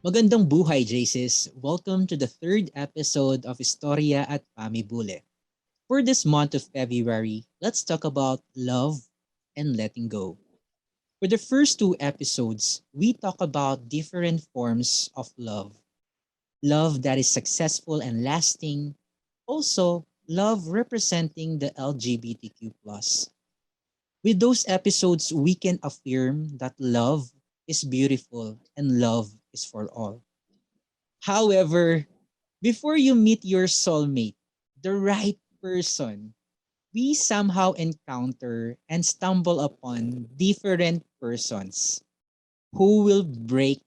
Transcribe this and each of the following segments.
Magandang buhay, Jaces. Welcome to the third episode of Istorya at Pamibule. For this month of February, let's talk about love and letting go. For the first two episodes, we talk about different forms of love. Love that is successful and lasting. Also, love representing the LGBTQ+. With those episodes, we can affirm that love is beautiful and love is for all. However, before you meet your soulmate, the right person, we somehow encounter and stumble upon different persons who will break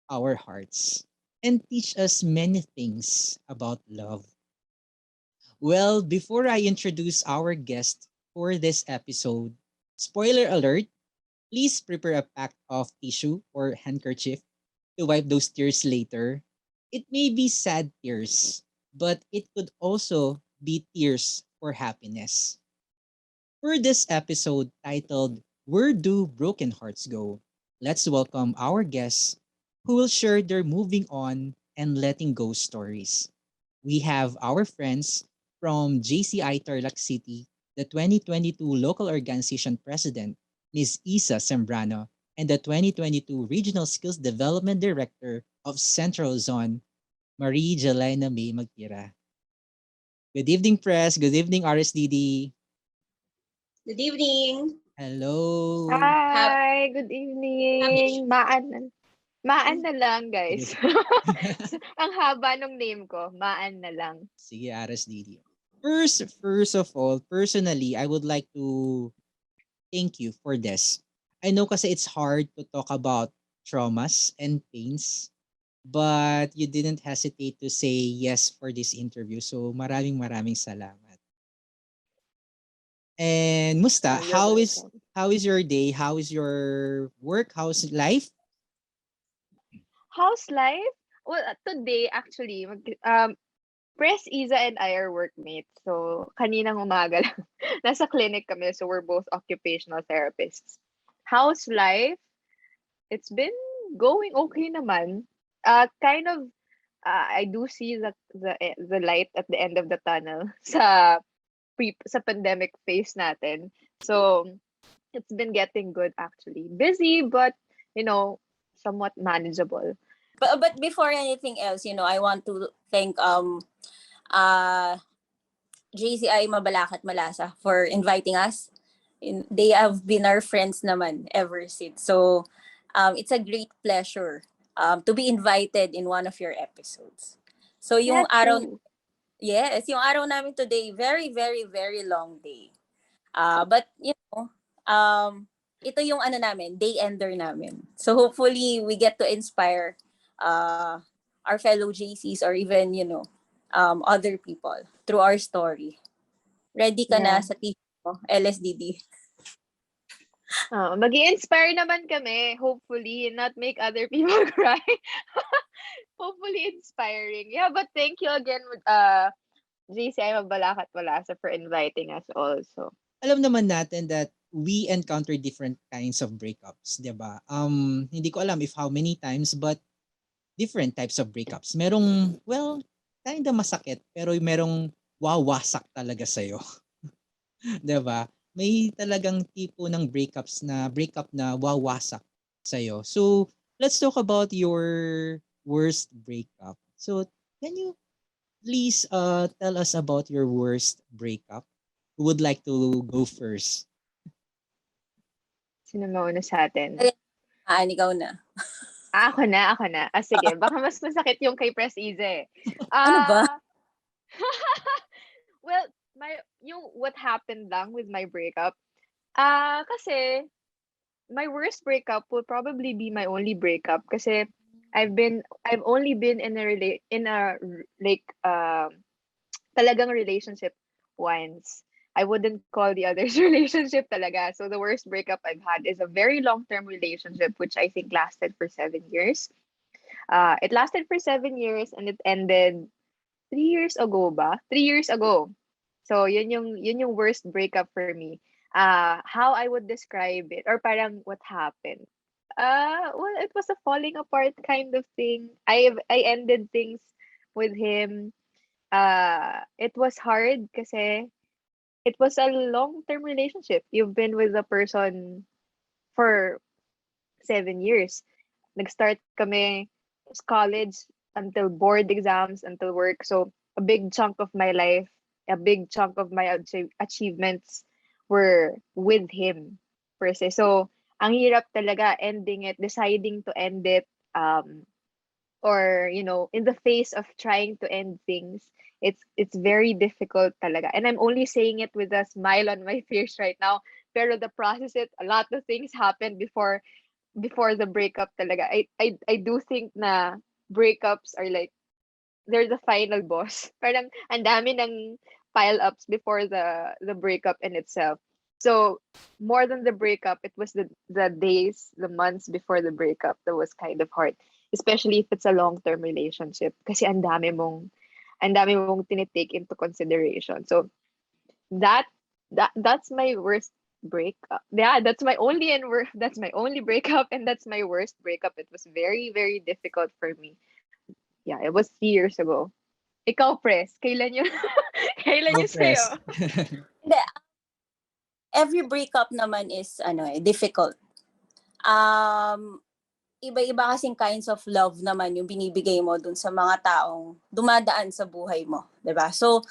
our hearts and teach us many things about love. Well, before I introduce our guest for this episode, spoiler alert, please prepare a pack of tissue or handkerchief to wipe those tears later. It may be sad tears, but it could also be tears for happiness. For this episode titled Where Do Broken Hearts Go? Let's welcome our guests who will share their moving on and letting go stories. We have our friends from JCI Tarlac City, the 2022 local organization president, Ms. Isa Sembrano, and the 2022 Regional Skills Development Director of Central Zone, Marie Jelena May Magtira. Good evening, press. Good evening, RSDD. Good evening. Hello. Hap- Hi, good Happy evening. Maan na lang, Sige, guys. Ang haba nung name ko. Maan na lang. sige, RSDD. First of all, personally, I would like to thank you for this. I know kasi it's hard to talk about traumas and pains, but you didn't hesitate to say yes for this interview. So maraming salamat. And Musta, You're welcome. how is your day? How is your work? How's life? How's life? Well, today, actually, Press Isa and I are workmates. So, kaninang umaga lang. Nasa clinic kami, so we're both occupational therapists. How's life? It's been going okay naman. Kind of I do see the light at the end of the tunnel sa pandemic phase natin. So it's been getting good actually. Busy but somewhat manageable. but before anything else, I want to thank uh JCI Mabalacat Malasa for inviting us. They have been our friends naman ever since. So it's a great pleasure to be invited in one of your episodes. So Yeah, true. yung araw namin today, very, very, very long day. But ito yung day ender namin. So hopefully we get to inspire uh, our fellow JCs or even, other people through our story. Ready ka na Yeah. sa t mo, LSDD? Mag-inspire naman kami, hopefully, not make other people cry. Hopefully inspiring. Yeah, but thank you again JCI Mabalacat Walasa for inviting us also. Alam naman natin that we encounter different kinds of breakups, 'di ba? Hindi ko alam if how many times but different types of breakups. Merong well, kinda masakit pero merong wawasak talaga sa 'di ba? May talagang tipo ng breakup na wawasak sa So, let's talk about your worst breakup. So, can you please tell us about your worst breakup? Who would like to go first? Sino mauna sa atin? Ikaw na. Ako na. Sige. Baka mas masakit yung kay Press Easy. Ano ba? Ah, well, yung what happened lang with my breakup, kasi my worst breakup will probably be my only breakup kasi I've only been in a like talagang relationship once. I wouldn't call the others relationship talaga. So the worst breakup I've had is a very long-term relationship which I think lasted for 7 years. It lasted for 7 years and it ended 3 years ago ba? 3 years ago. So yun yung worst breakup for me. How I would describe it or parang what happened. Well, it was a falling apart kind of thing. I ended things with him. It was hard kasi it was a long-term relationship. You've been with a person for 7 years. Nag-start kami college until board exams, until work. So a big chunk of my life, a big chunk of my achievements were with him per se. So ang hirap talaga ending it, deciding to end it, or in the face of trying to end things. It's very difficult talaga. And I'm only saying it with a smile on my face right now. Pero the process it, a lot of things happened before the breakup talaga. I do think na breakups are like they're the final boss. Parang ang dami ng pile ups before the breakup in itself. So more than the breakup, it was the days, the months before the breakup that was kind of hard. Especially if it's a long-term relationship. Kasi ang dami mong tinitake into consideration. So that that's my worst breakup. Yeah, that's my only breakup, and that's my worst breakup. It was very, very difficult for me. Yeah, it was 3 years ago. Ikaw, Pres, kailan yun? Kailan Go yun sa'yo? press. Hindi, every breakup naman is difficult. Iba-iba kasing kinds of love naman yung binibigay mo dun sa mga taong dumadaan sa buhay mo, 'di ba? So,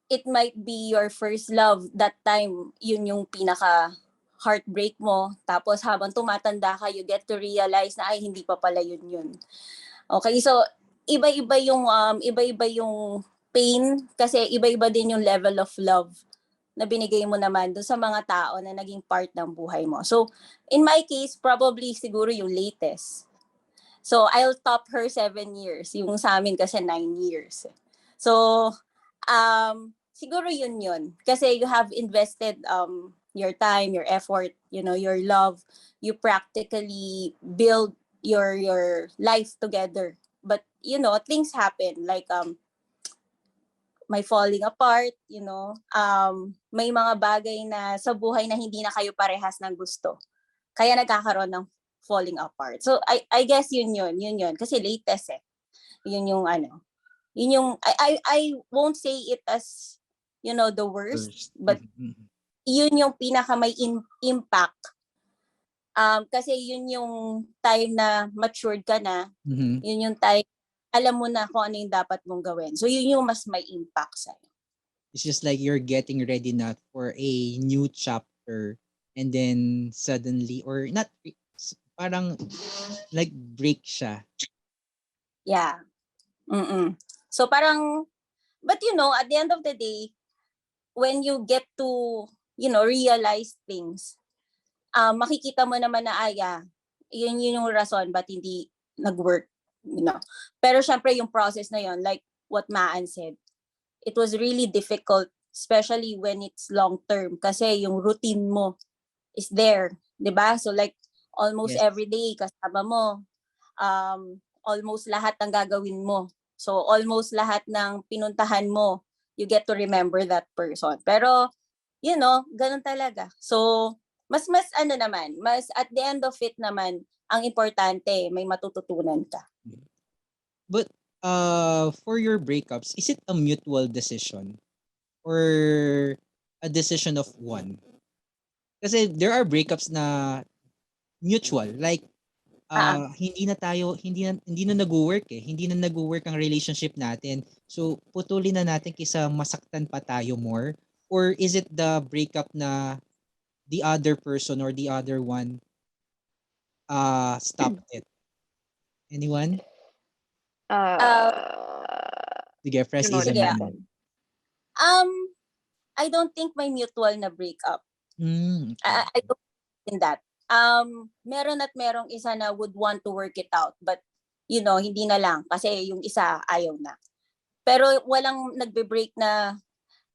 it might be your first love that time, yun yung pinaka heartbreak mo. Tapos habang tumatanda ka, you get to realize na ay hindi pa pala yun. Okay, so iba-iba yung pain kasi iba-iba din yung level of love na binigay mo naman doon sa mga tao na naging part ng buhay mo. So, in my case, probably siguro yung latest. So, I'll top her 7 years. Yung sa amin kasi 9 years. So, siguro yun. Kasi you have invested your time, your effort, your love. You practically build your life together. But, things happen. Like, may falling apart, may mga bagay na sa buhay na hindi na kayo parehas ng gusto. Kaya nagkakaroon ng falling apart. So I guess yun. Kasi latest Yun yung Yun yung I won't say it as the worst, First. but yun yung pinaka may impact. Kasi yun yung time na matured ka na. Yun yung time alam mo na kung ano yung dapat mong gawin. So yun yung mas may impact sa'yo. It's just like you're getting ready not for a new chapter, and then suddenly, or not, parang like break siya. Yeah. So parang, but at the end of the day, when you get to, realize things, makikita mo naman na, yun yung rason ba't hindi nag-work. Pero syempre yung process na yun, like what Maan said, it was really difficult, especially when it's long term kasi yung routine mo is there, 'di ba? So like almost Yes. every day kasama mo, almost lahat ng gagawin mo. So almost lahat ng pinuntahan mo, you get to remember that person. Pero ganun talaga. So mas naman, mas at the end of it naman, ang importante may matututunan ka. But for your breakups, is it a mutual decision or a decision of one? Kasi there are breakups na mutual, like hindi na nagwo-work Hindi na nagwo-work ang relationship natin. So putulin na natin kaysa masaktan pa tayo more, or is it the breakup na the other person or the other one stopped it? Anyone? Sige, press is Muna Sige. natin. I don't think may mutual na breakup. Okay. I don't think in that. Meron at merong isa na would want to work it out, but hindi na lang kasi yung isa ayaw na. Pero walang nagbe-break na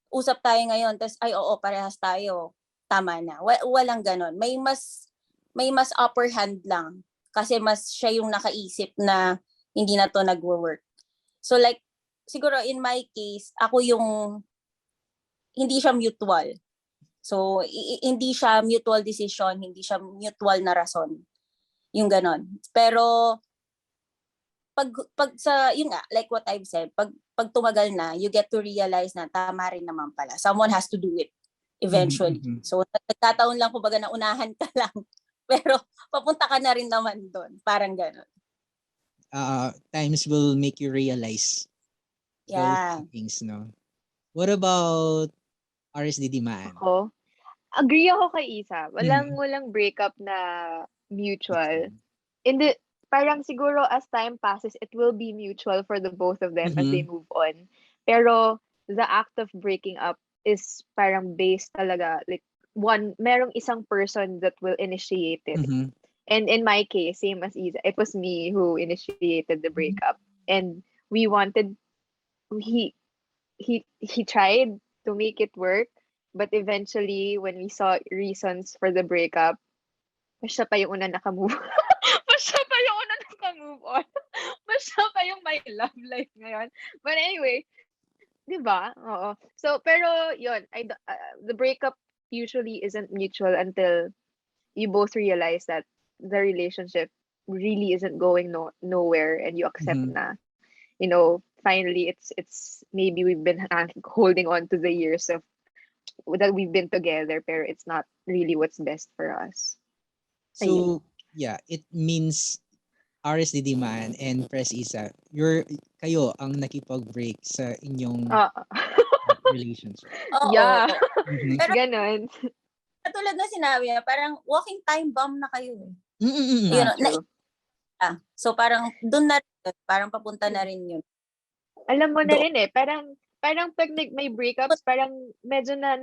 usap tayo ngayon, tas ay oo, parehas tayo, tama na. Walang ganon. May mas upper hand lang kasi mas siya yung nakaisip na hindi na to nagwo-work. So like, siguro in my case, ako yung hindi siya mutual. So, hindi siya mutual decision, hindi siya mutual na rason. Yung ganon. Pero, pag sa, yun nga, like what I've said, pag tumagal na, you get to realize na tama rin naman pala. Someone has to do it eventually. Mhm. So, nagkataon lang kumbaga na unahan ka lang. Pero, papunta ka na rin naman doon. Parang ganon. Times will make you realize those Yeah. things, no? What about RSDD man? Ako, agree ako kay Isa. Mhm. Walang breakup na mutual. Mutual. In the parang siguro as time passes, it will be mutual for the both of them as they Mhm. move on. Pero the act of breaking up is parang based talaga like merong isang person that will initiate it. Mhm. And in my case, same as Isa, it was me who initiated the breakup. And we wanted he he tried to make it work, but eventually when we saw reasons for the breakup, mas siya pa yung una naka-move. Mas siya pa yung una naka-move on. Mas siya pa yung may love life ngayon. But anyway, 'di ba? Oo. So pero yun, the breakup usually isn't mutual until you both realize that the relationship really isn't going nowhere, and you accept Mhm. na, finally it's maybe we've been holding on to the years of that we've been together, pero it's not really what's best for us. Ayun. So, yeah, it means RSDD man and Press Isa, kayo ang nakipag-break sa inyong Ah, relationship. Oo. yeah. Mhm. Pero Ganon. katulad na sinabi niya, parang walking time bomb na kayo. Mm. Yun, True. so parang doon na rin, parang papunta na rin yun. Alam mo na Doon. rin parang pag may breakups, parang medyo na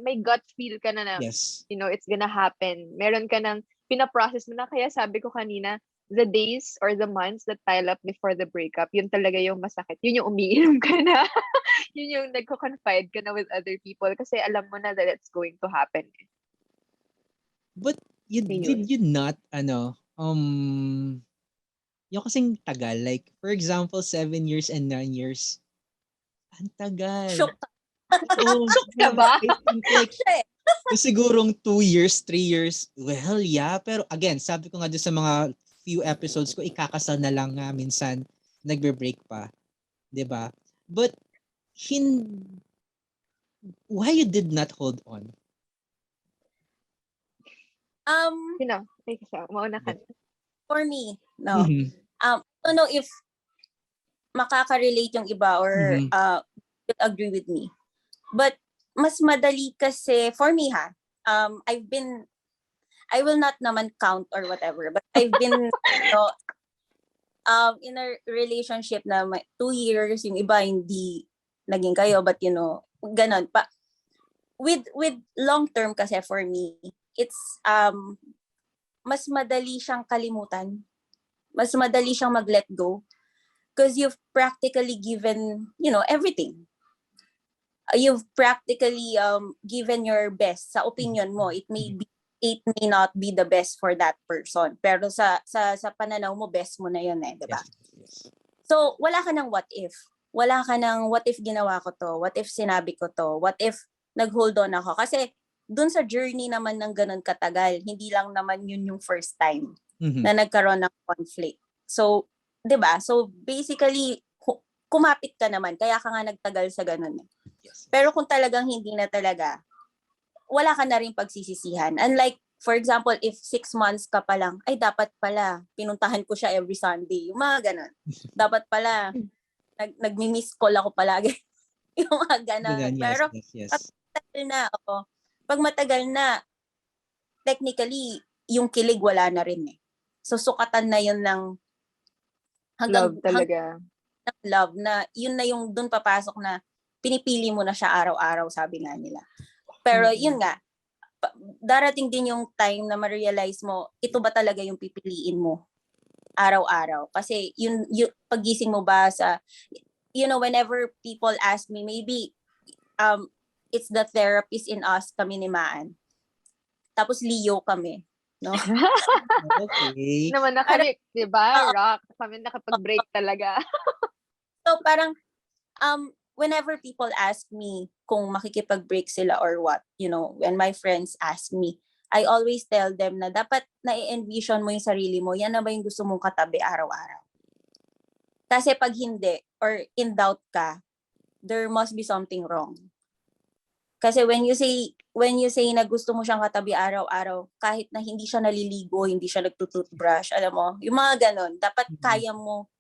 may gut feel ka na, Yes. it's gonna happen. Meron ka ng pinaprocess mo na, kaya sabi ko kanina, the days or the months that pile up before the breakup, yun talaga yung masakit. Yun yung umiinom ka na. Yun yung nagko-confide ka na with other people kasi alam mo na that it's going to happen. But did Ayun. you not yung kasing tagal, like for example 7 years and 9 years, ang tagal. Shook Oo, Shook ka ba? I think like siya eh. sigurong 2 years, 3 years. Well, yeah, pero again, sabi ko nga doon sa mga few episodes ko, ikakasal na lang nga minsan, nagbe-break pa, 'di ba? But why you did not hold on? Mauna ka. For me, no. Mhm. I don't know if makaka-relate yung iba or Mhm. will agree with me. But mas madali kasi for me I will not naman count or whatever, but I've been in a relationship na 2 years, yung iba hindi naging kayo, but ganon pa. With long term kasi for me, it's mas madali siyang kalimutan. Mas madali siyang mag-let go because you've practically given, everything. You've practically given your best sa opinion mo. It may not be the best for that person, pero sa pananaw mo, best mo na yun, di ba? Yes. So wala ka ng what if. Wala ka ng what if ginawa ko to, what if sinabi ko to, what if nag-hold on ako. Kasi dun sa journey naman ng ganun katagal, hindi lang naman yun yung first time Mhm. na nagkaroon ng conflict. So, 'di ba? So basically kumapit ka naman, kaya ka nga nagtagal sa ganun. Yes. Pero kung talagang hindi na talaga, wala ka na rin pagsisisihan. Unlike, for example, if 6 months ka pa lang, ay dapat pala, pinuntahan ko siya every Sunday. Yung mga ganun. Dapat pala, nagmi-miss call ako palagi. Yung mga ganun. Yes, Pero, yes. pag matagal na, technically, yung kilig wala na rin eh. So, sukatan na yun ng Love talaga. Love na, yun na yung dun papasok na pinipili mo na siya araw-araw, sabi nga nila. Pero yun nga, darating din yung time na ma-realize mo, ito ba talaga yung pipiliin mo araw-araw? Kasi yun pagising mo ba sa, whenever people ask me, maybe it's the therapist in us, kami ni Maan. Tapos Leo kami. No? Okay. Naman na kami, di ba? Rock. Kami nakapag-break talaga. So parang, whenever people ask me kung makikipag-break sila or what, when my friends ask me, I always tell them na dapat na-envision mo yung sarili mo, yan na ba yung gusto mong katabi araw-araw? Kasi pag hindi, or in doubt ka, there must be something wrong. Kasi when you say na gusto mo siyang katabi araw-araw, kahit na hindi siya naliligo, hindi siya nagtututbrush, alam mo, yung mga ganon, dapat kaya mo.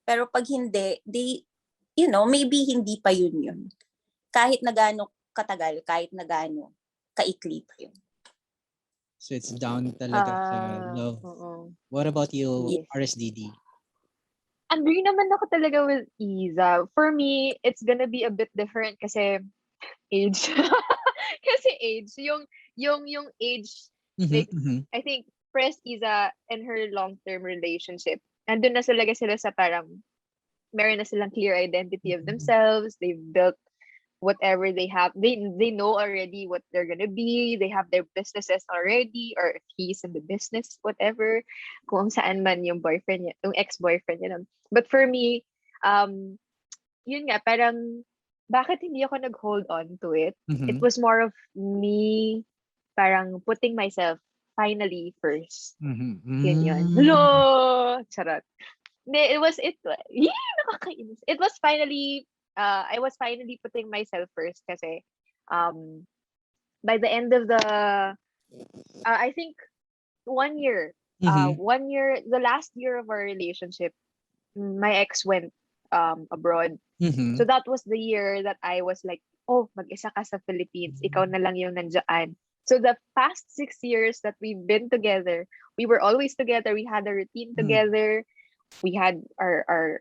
Pero pag hindi, maybe hindi pa yun. Kahit na gaano katagal, kahit na gaano kaikli pa yun. So it's down talaga sa love. What about you, Yes. RSDD? Agree naman ako talaga with Iza. For me, it's gonna be a bit different kasi age. Kasi age. Yung age, like, I think, Press Iza and her long-term relationship, andun na sila sa parang, meron na silang clear identity of themselves. They've built whatever they have. They know already what they're gonna be. They have their businesses already, or if he's in the business, whatever. Kung saan man yung boyfriend niya, yung ex-boyfriend niya. But for me, yun nga, parang, bakit hindi ako nag-hold on to it? It was more of me, parang putting myself finally first. Yun. Hello! Charot. Nakakainis. It was finally, I was finally putting myself first kasi, by the end of the, I think, 1 year, the last year of our relationship, my ex went abroad. So that was the year that I was like, oh, mag-isa ka sa Philippines. Ikaw na lang yung nandiyan. So the past 6 years that we've been together, we were always together. We had a routine together. We had our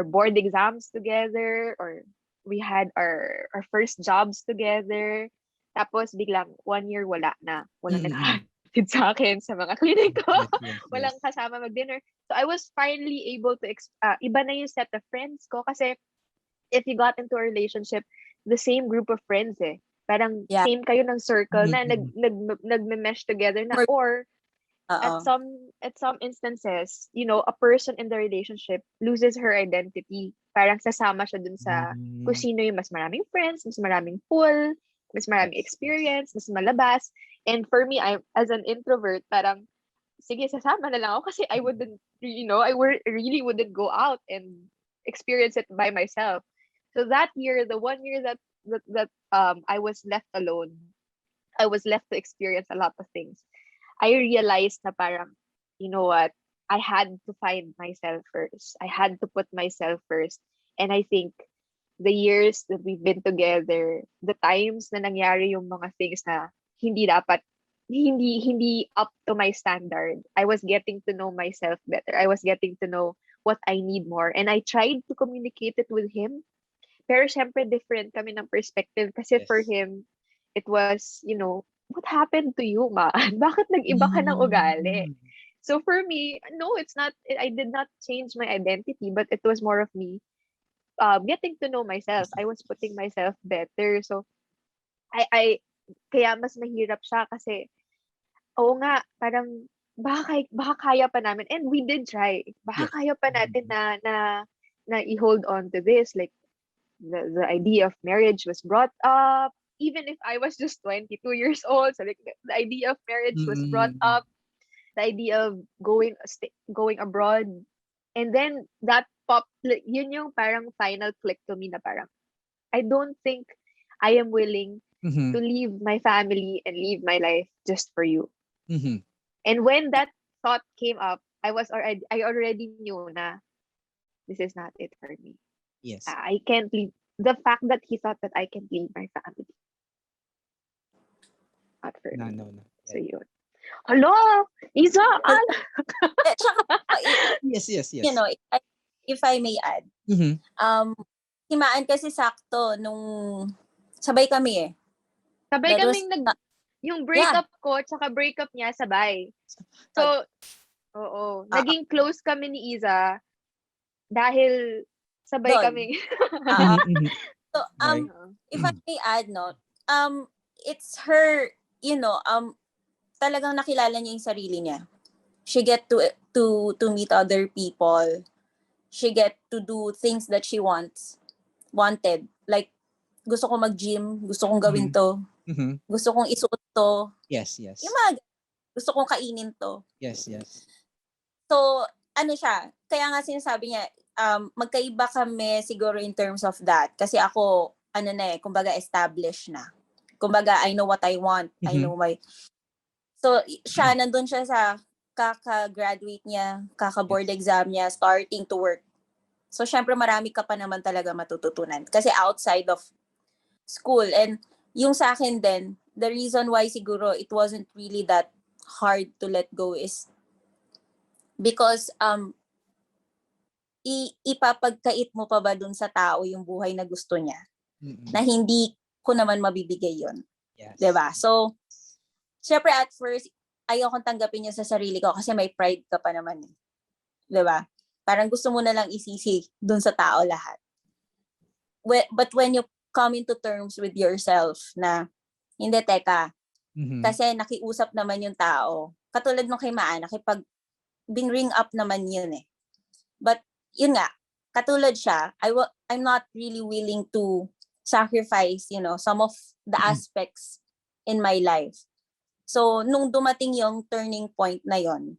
board exams together, or we had our first jobs together. Tapos biglang 1 year wala na. Walang naghahatid sa akin sa mga klinik ko. Walang kasama mag-dinner. So I was finally able to iba na yung set of friends ko kasi if you got into a relationship, the same group of friends parang same kayo ng circle na nagme-mesh together na, or at some instances, a person in the relationship loses her identity. Parang sasama siya dun sa kung sino yung mas maraming friends, mas maraming pool, mas maraming experience, mas malabas. And for me, I as an introvert, parang sige, sasama na lang ako kasi I wouldn't, I really wouldn't go out and experience it by myself. So that year, the 1 year that I was left alone, I was left to experience a lot of things. I realized na parang, you know what, I had to find myself first. I had to put myself first. And I think the years that we've been together, the times na nangyari yung mga things na hindi dapat, hindi up to my standard. I was getting to know myself better. I was getting to know what I need more. And I tried to communicate it with him. Pero syempre different kami ng perspective kasi for him, it was, what happened to you, ma? Bakit nag-iba ka ng ugali? So for me, no, it's not, I did not change my identity, but it was more of me getting to know myself. I was putting myself better. So, I kaya mas mahirap siya kasi, oo nga, parang, baka kaya pa namin. And we did try. Baka kaya pa natin na i-hold on to this. Like, the idea of marriage was brought up. Even if I was just 22 years old, so like the idea of marriage was brought up, the idea of going abroad, and then that yun yung parang final click to me na parang, I don't think I am willing to leave my family and leave my life just for you. And when that thought came up, I already knew na this is not it for me. Yes. I can't leave. The fact that he thought that I can leave my family. Not for me. No. So yun. Hello! Isa! Yes. If I may add, si Maan kasi sakto nung sabay kami Sabay kaming yung breakup ko tsaka breakup niya sabay. So, oo. Naging close kami ni Iza dahil sabay kaming. So, if I may add, it's her, talagang nakilala niya yung sarili niya. She get to meet other people. She get to do things that she wanted. Like, gusto kong mag-gym, gusto kong gawin to, gusto kong isuot to, Yes, yes. yung mga gusto kong kainin to. Yes, yes. So, ano siya, kaya nga sinasabi niya, magkaiba kami siguro in terms of that. Kasi ako, kumbaga established na. Kumbaga, I know what I want. I know my... So, siya, nandun siya sa kaka-graduate niya, kaka-board exam niya, starting to work. So, syempre, marami ka pa naman talaga matututunan. Kasi outside of school. And yung sa akin din, the reason why siguro it wasn't really that hard to let go is because ipapagkait mo pa ba dun sa tao yung buhay na gusto niya na hindi ko naman mabibigay yon. Yes. 'Di ba? So syempre at first ayokong tanggapin niya sa sarili ko kasi may pride ka pa naman. 'Di ba? Parang gusto mo na lang isisi dun sa tao lahat. But when you come into terms with yourself na hindi, teka, kasi nakiusap naman yung tao. Katulad nung kay Maa, bring up naman yun eh. But yun nga, katulad siya, I'm not really willing to sacrifice, some of the aspects in my life. So, nung dumating yung turning point na yon,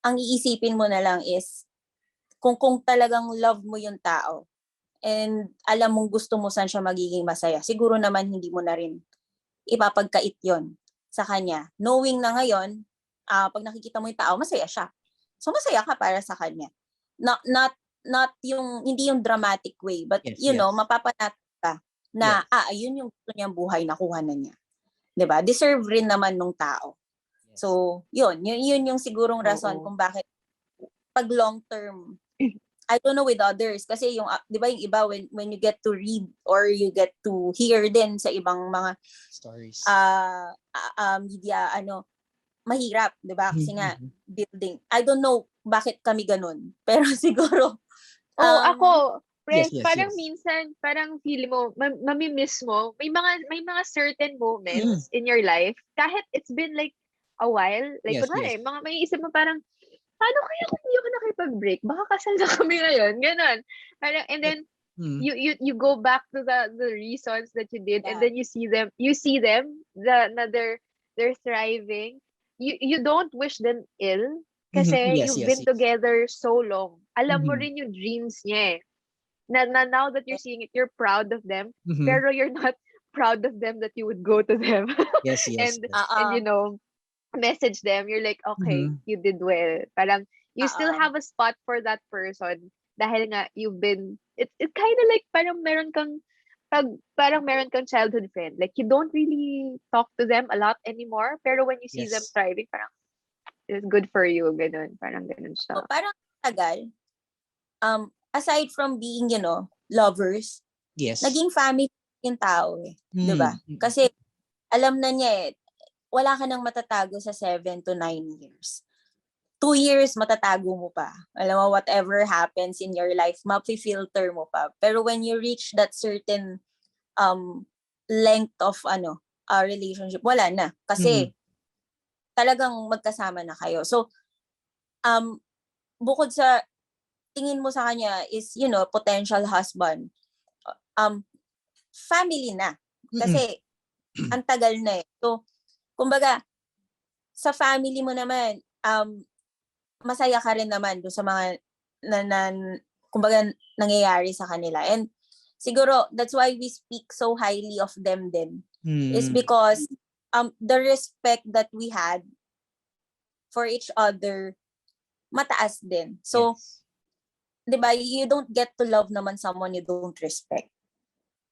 ang iisipin mo na lang is, kung talagang love mo yung tao, and alam mong gusto mo saan siya magiging masaya, siguro naman hindi mo na rin ipapagkait yon sa kanya. Knowing na ngayon, pag nakikita mo yung tao, masaya siya. So, masaya ka para sa kanya. Not yung, hindi yung dramatic way, but yes, mapapanat ka na, ayun yung gusto niyang buhay, nakuha na niya. 'Di ba? Deserve rin naman nung tao. Yes. So, yun yung sigurong rason kung bakit pag long term, I don't know with others, kasi yung, di ba yung iba, when you get to read or you get to hear din sa ibang mga stories, media, mahirap, di ba? Kasi nga, building. I don't know bakit kami ganun. Pero siguro, ako, friends, yes. parang minsan, parang feel mo, mamimiss mo, may mga certain moments in your life, kahit it's been like a while, like, kunwari, mga may isip mo parang, paano kaya kung hindi ako nakipag-break? Baka kasal na kami ngayon. Ganon. Parang, and then, you go back to the reasons that you did, and then you see them, they're thriving. You don't wish them ill, kasi you've been together so long. Alam mo rin yung dreams niya eh. Na now that you're seeing it, you're proud of them, pero you're not proud of them that you would go to them. Yes. and message them, you're like, okay, you did well. Parang, you still have a spot for that person dahil nga you've been, it kind of like, parang meron kang childhood friend. Like, you don't really talk to them a lot anymore, pero when you see them thriving, parang, it's good for you, ganun. Parang ganun siya. So, parang tagal, aside from being, lovers, naging family yung tao eh. Diba? Kasi, alam na niya eh, wala ka nang matatago sa 7 to 9 years. 2 years, matatago mo pa. Alam mo, whatever happens in your life, mapi-filter mo pa. Pero when you reach that certain length of relationship, wala na. Kasi, talagang magkasama na kayo. So, bukod sa tingin mo sa kanya is, potential husband, family na. Kasi, ang tagal na eh. So, kumbaga, sa family mo naman, masaya ka rin naman doon sa mga kumbaga nangyayari sa kanila. And siguro, that's why we speak so highly of them then. Is because the respect that we had for each other, mataas din. So, di ba, you don't get to love naman someone you don't respect.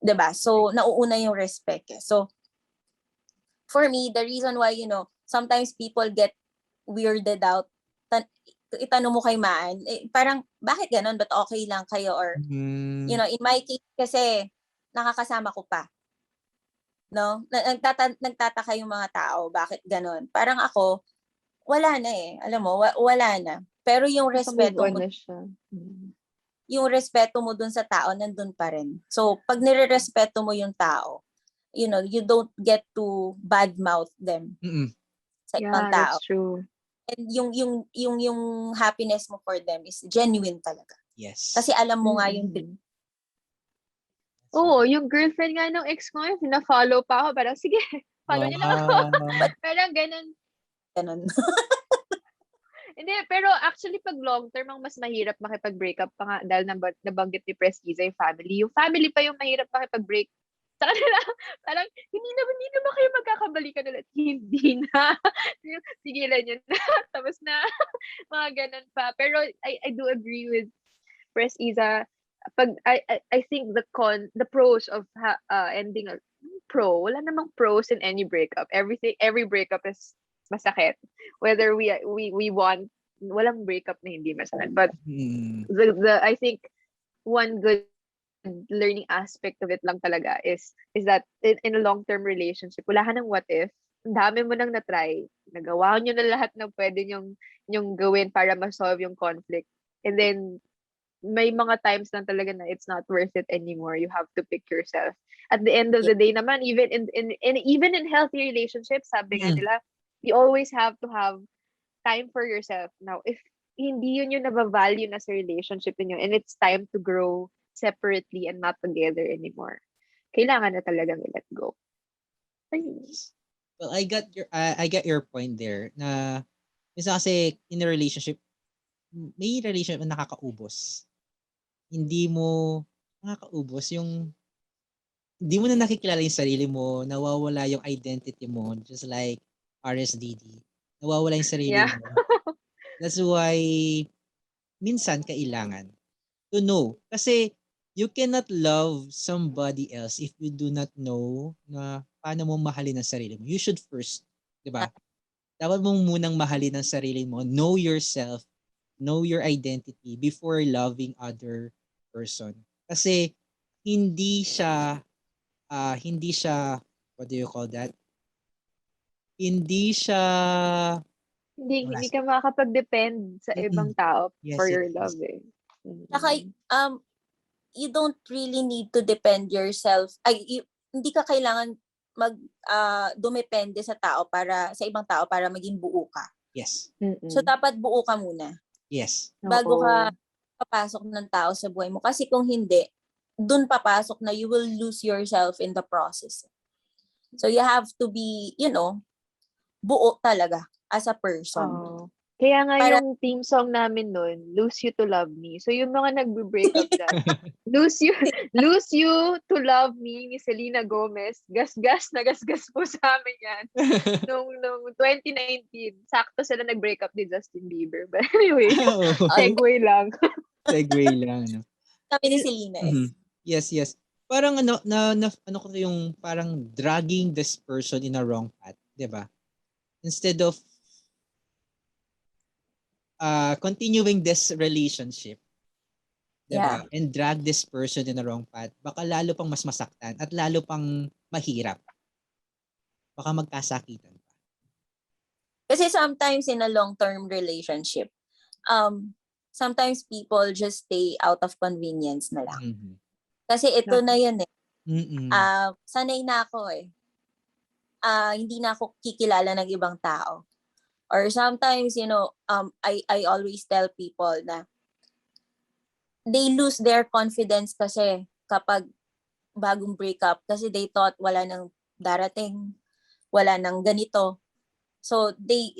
Di ba? So, nauuna yung respect eh. So, for me, the reason why, sometimes people get weirded out, itanong mo kay Maan, parang, bakit ganun? But okay lang kayo? Or, in my case, kasi, nakakasama ko pa. No? Nagtataka yung mga tao, bakit ganun? Parang ako, wala na eh. Alam mo, wala na. Pero yung respeto mo, yung respeto mo dun sa tao, nandun pa rin. So, pag nire-respeto mo yung tao, you don't get to badmouth them sa ibang tao. That's true. And yung happiness mo for them is genuine talaga. Yes. Kasi alam mo nga yung Oo, yung girlfriend nga ng ex ko, fina-follow pa ako. Parang, sige, follow niyo lang ako. Wow. Parang ganun. Ganun. Hindi, pero actually, pag long term, ang mas mahirap makipag-breakup pa nga dahil nabanggit ni Prestiza yung family. Yung family pa yung mahirap makipag-break sa kanila. Parang, hindi naman kayo magkakabalikan ulit. Hindi na. Sigilan nyo na. Tapos na, mga ganun pa. Pero I do agree with Prestiza. Pag, I think the pros of ending wala namang pros in any breakup. Every breakup is masakit. Whether we want, walang breakup na hindi masakit. But Mm. I think one good learning aspect of it lang talaga is that in a long-term relationship, wala ka ng what if. Ang dami mo nang na-try. Nagawa nyo na lahat ng pwede nyong gawin para ma-solve yung conflict. And then, may mga times lang talaga na it's not worth it anymore. You have to pick yourself. At the end of the day naman, even even in healthy relationships, sabi nga Mm. nila, you always have to have time for yourself. Now, if hindi yun yung nabavalue na sa relationship niyo and it's time to grow separately and not together anymore, kailangan na talagang i-let go. Ayun. Well, I get your point there na minsan kasi in a relationship, may relationship na nakakaubos. Hindi mo nakakaubos yung hindi mo na nakikilala yung sarili mo, nawawala yung identity mo, just like RSDD. Nawawala yung sarili Yeah. mo. That's why minsan kailangan to know. Kasi you cannot love somebody else if you do not know na paano mo mahalin ang sarili mo. You should first, di ba? Dapat mong munang mahalin ang sarili mo. Know yourself. Know your identity before loving other person. Kasi hindi siya, what do you call that? Hindi siya, Hindi ka makakapag-depend sa ibang tao for yes, your yes. love eh. Saka, you don't really need to depend yourself. Hindi ka kailangan dumepende sa ibang tao para maging buo ka. Yes. So, dapat buo ka muna Yes. bago ka papasok ng tao sa buhay mo. Kasi kung hindi, dun papasok na you will lose yourself in the process. So, you have to be, buo talaga as a person. Kaya nga yung theme song namin nun, Lose You to Love Me. So yung mga nagbe-break up dyan, lose you to love me ni Selena Gomez. Gasgas na gasgas po sa amin yan. Nung 2019, sakto sila nag-break up ni Justin Bieber. But anyway, segue lang. Segue lang, no? Kami ni Selena Yes, yes. Parang ano ko yung parang dragging this person in a wrong path, 'di ba? Instead of continuing this relationship, 'di ba? Yeah. And drag this person in a wrong path, baka lalo pang mas masaktan at lalo pang mahirap. Baka magkasakitan pa. Kasi sometimes in a long-term relationship, sometimes people just stay out of convenience na lang. Mm-hmm. Kasi ito na yun eh. Mm-mm. Sanay na ako eh. Hindi na ako kikilala ng ibang tao. Or sometimes, I always tell people na they lose their confidence kasi kapag bagong breakup kasi they thought wala nang darating, wala nang ganito. So they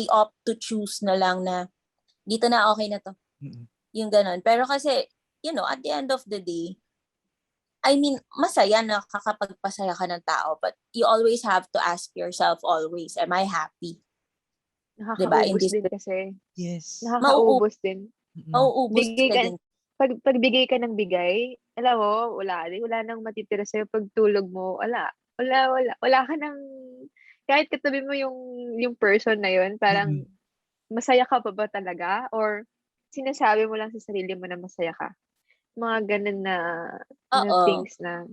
opt to choose na lang na dito na, okay na to. Mm-mm. Yung ganun. Pero kasi, at the end of the day, I mean, masaya na kakapagpasaya ka ng tao, but you always have to ask yourself always, am I happy? Nakakaubos din kasi. Yes. Nakakaubos din. Mauubos ka din. Pag bigay ka ng bigay, alam mo, wala nang matitira sa'yo. Pag tulog mo, wala ka nang, kahit katabi mo yung person na yun, parang masaya ka pa ba talaga? Or sinasabi mo lang sa sarili mo na masaya ka? Mga ganun na things na.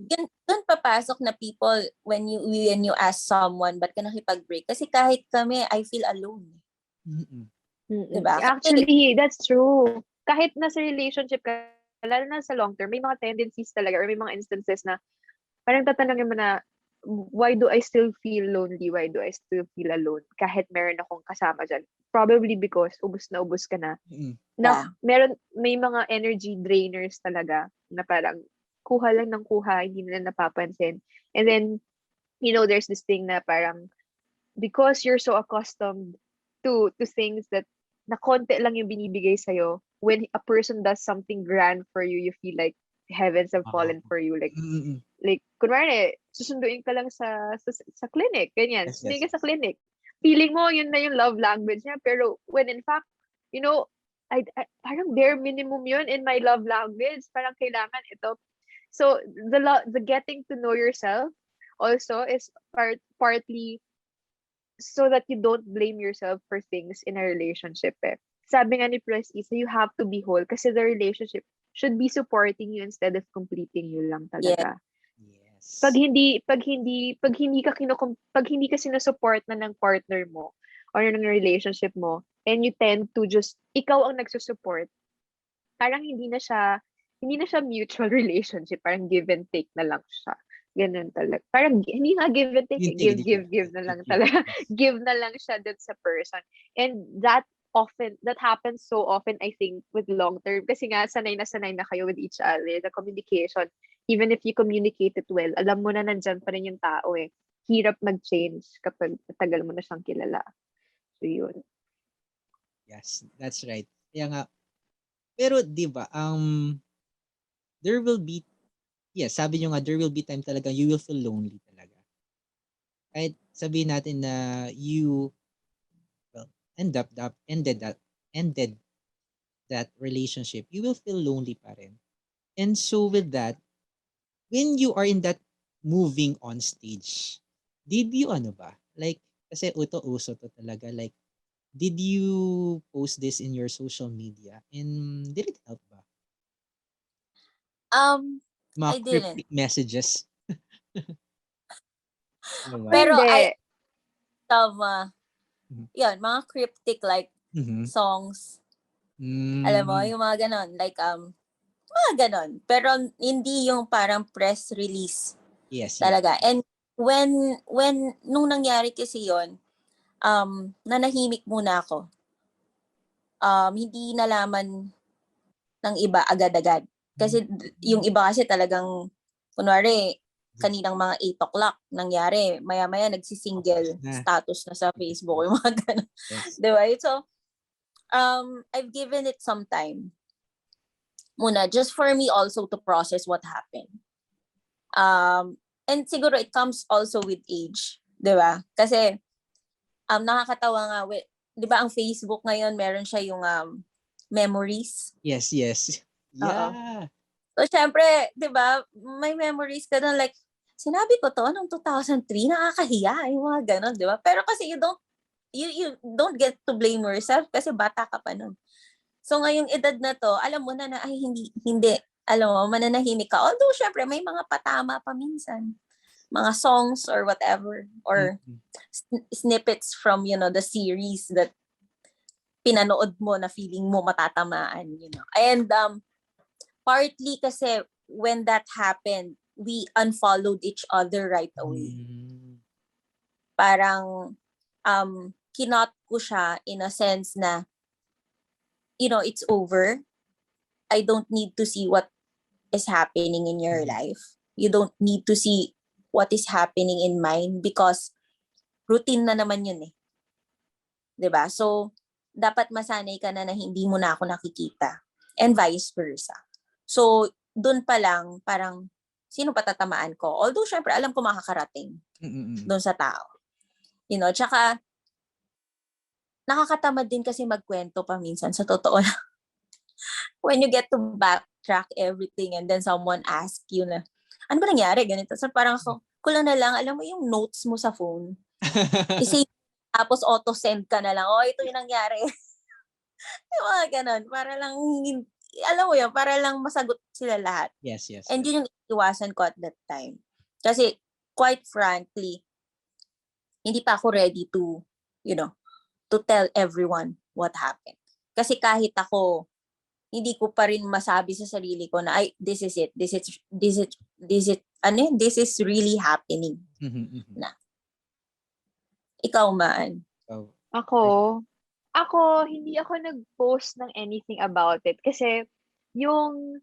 Doon papasok na people when you ask someone, ba't ka nakipag-break? Kasi kahit kami, I feel alone. Diba? Actually, that's true. Kahit nasa relationship ka, lalo na sa long term, may mga tendencies talaga or may mga instances na parang tatanungin mo na, why do I still feel lonely? Why do I still feel alone? Kahit meron akong kasama dyan. Probably because ubos na ubos ka na. May mga energy drainers talaga na parang kuha lang ng kuha, hindi nila napapansin. And then, there's this thing na parang, because you're so accustomed to things that na konti lang yung binibigay sa'yo, when a person does something grand for you, you feel like heavens have Ah, fallen for you. mm. Kunwari, susunduin ka lang sa clinic, ganyan. Yes, Susunduin yes, ka sa yes. clinic. Feeling mo, yun na yung love language niya. Pero when in fact, parang bare minimum yun in my love language. Parang kailangan ito. So, the getting to know yourself also is partly so that you don't blame yourself for things in a relationship eh. Sabi nga ni Press Isa, you have to be whole kasi the relationship should be supporting you instead of completing you lang Yeah. talaga. Pag Yes. hindi ka sinusupport na ng partner mo or ng relationship mo, and you tend to just ikaw ang nagsusupport, parang hindi na siya mutual relationship, parang give and take na lang siya. Ganun talaga. Parang hindi nga give and take, Yung eh. take Give, it, give, give yes, na give, lang give. talaga. Yes. Give na lang siya dun sa person. And that happens so often, I think, with long term. Kasi nga, sanay na kayo with each other. The communication, even if you communicate it well, alam mo na nandyan pa rin yung tao eh. Hirap mag-change kapag tagal mo na siyang kilala. So, yun. Yes, that's right. Kaya nga, pero 'di ba, there will be, yes, sabi niyo nga, there will be time talaga you will feel lonely talaga. Kahit sabihin natin na you, well, ended that relationship, you will feel lonely pa rin. And so with that, when you are in that moving on stage, did you ano ba? Like, kasi uso to talaga. Like, did you post this in your social media? And did it help ba? Mga I didn't. cryptic messages. Ano ba? Pero I Pwede. love, Mhm. yun, mga cryptic like Mhm. songs. Alam mo, Hmm. yung mga ganon. Like, mga ganon. Pero hindi yung parang press release Yes, yes. talaga. And nung nangyari kasi yun, nanahimik muna ako. Hindi nalaman ng iba agad-agad. Kasi yung iba kasi talagang, kunwari, kaninang mga 8 o'clock nangyari, maya-maya Tapos nagsisingle na. status na sa Yes, Facebook, yes. yung mga ganun. Yes. Diba? So, I've given it some time muna, just for me also to process what happened. And siguro it comes also with age, diba? Kasi, nakakatawa nga, diba ang Facebook ngayon, meron siya yung memories. Yes, yes. Oo. Yeah. So, syempre, di ba, may memories ka doon, like, sinabi ko to noong 2003, nakakahiya, yung mga ganon, di ba? Pero kasi you don't get to blame yourself kasi bata ka pa nun. So, ngayong edad na to, alam mo na ay, hindi, alam mo, mananahimik ka. Although, syempre, may mga patama pa minsan. Mga songs or whatever, or Mhm. snippets from, the series that pinanood mo na feeling mo matatamaan. And, partly kasi when that happened, we unfollowed each other right away. Mm. Parang kinot ko siya in a sense na, it's over. I don't need to see what is happening in your Mhm. life. You don't need to see what is happening in mine because routine na naman yun eh. 'Di ba? So, dapat masanay ka na hindi mo na ako nakikita. And vice versa. So, dun pa lang, parang, sino patatamaan ko? Although, syempre, alam ko makakarating Mm. dun sa tao. Tsaka, nakakatamad din kasi magkwento pa minsan, sa totoo lang. When you get to backtrack everything and then someone ask you na, ano ba nangyari? Ganito. So, parang ako, kulang na lang, alam mo yung notes mo sa phone, isave, tapos auto-send ka na lang, ito yung nangyari. Yung mga ganun, para lang, alam mo yun, para lang masagot sila lahat. Yes, yes, And yes. yun yung iwasan ko at that time. Kasi, quite frankly, hindi pa ako ready to tell everyone what happened. Kasi kahit ako, hindi ko pa rin masabi sa sarili ko na, ay, this is it. This is really happening. Mhm, mhm. Na. Ikaw, man. So, Ako, hindi ako nag-post ng anything about it kasi yung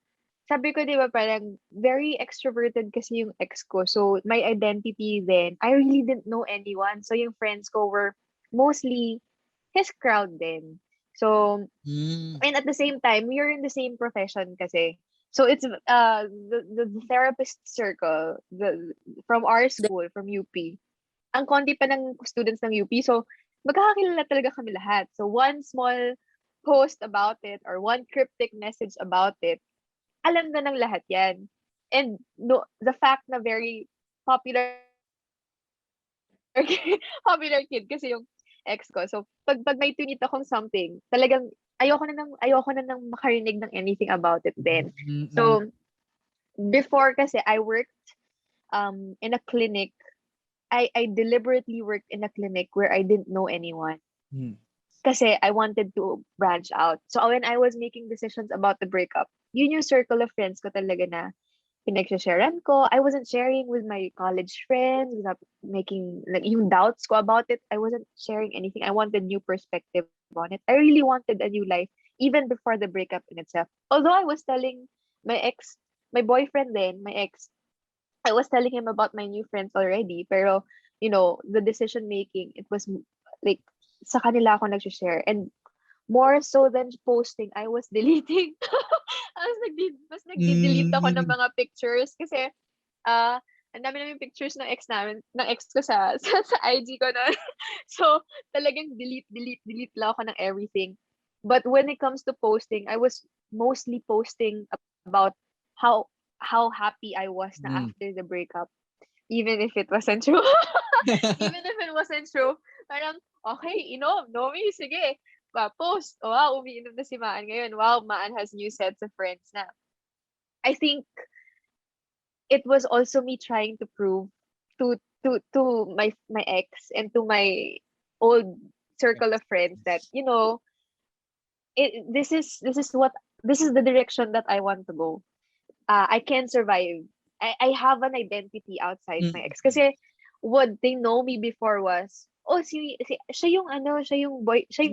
sabi ko, di ba, parang very extroverted kasi yung ex ko. So, my identity then, I really didn't know anyone. So, yung friends ko were mostly his crowd then. So, Mm. and at the same time, we are in the same profession kasi. So, it's the therapist circle from our The- school, from UP. Ang konti pa ng students ng UP. So, magkakakilala talaga kami lahat. So, one small post about it or one cryptic message about it, alam na ng lahat yan. And no, the fact na very popular popular kid kasi yung ex ko. So, pag may tunit akong something, talagang ayoko na nang makarinig ng anything about it then. Mm. So, before kasi I worked in a clinic. I deliberately worked in a clinic where I didn't know anyone Mm. kasi I wanted to branch out. So, when I was making decisions about the breakup, yun yung circle of friends ko talaga na pinagsha-sharean ko. I wasn't sharing with my college friends without making, like, yung doubts ko about it. I wasn't sharing anything. I wanted new perspective on it. I really wanted a new life, even before the breakup in itself. Although I was telling my ex, my boyfriend then, my ex, I was telling him about my new friends already. Pero, the decision making, it was like, sa kanila ako nag-share. And more so than posting, I was deleting. Mas nagdi-delete ako ng Mm. mga pictures kasi ang dami namin pictures ng ex ko sa sa IG ko na. So, talagang delete lang ako ng everything. But when it comes to posting, I was mostly posting about how happy I was na Mm. after the breakup, even if it wasn't true. Even if it wasn't true, parang, okay, Nomi, sige, post. Oh, wow, umiinom na si Maan ngayon. Wow, Maan has new sets of friends na. I think it was also me trying to prove to my ex and to my old circle of friends that, this is the direction that I want to go. I can survive. I have an identity outside my Mm. ex. Kasi what they know me before was, oh, siya yung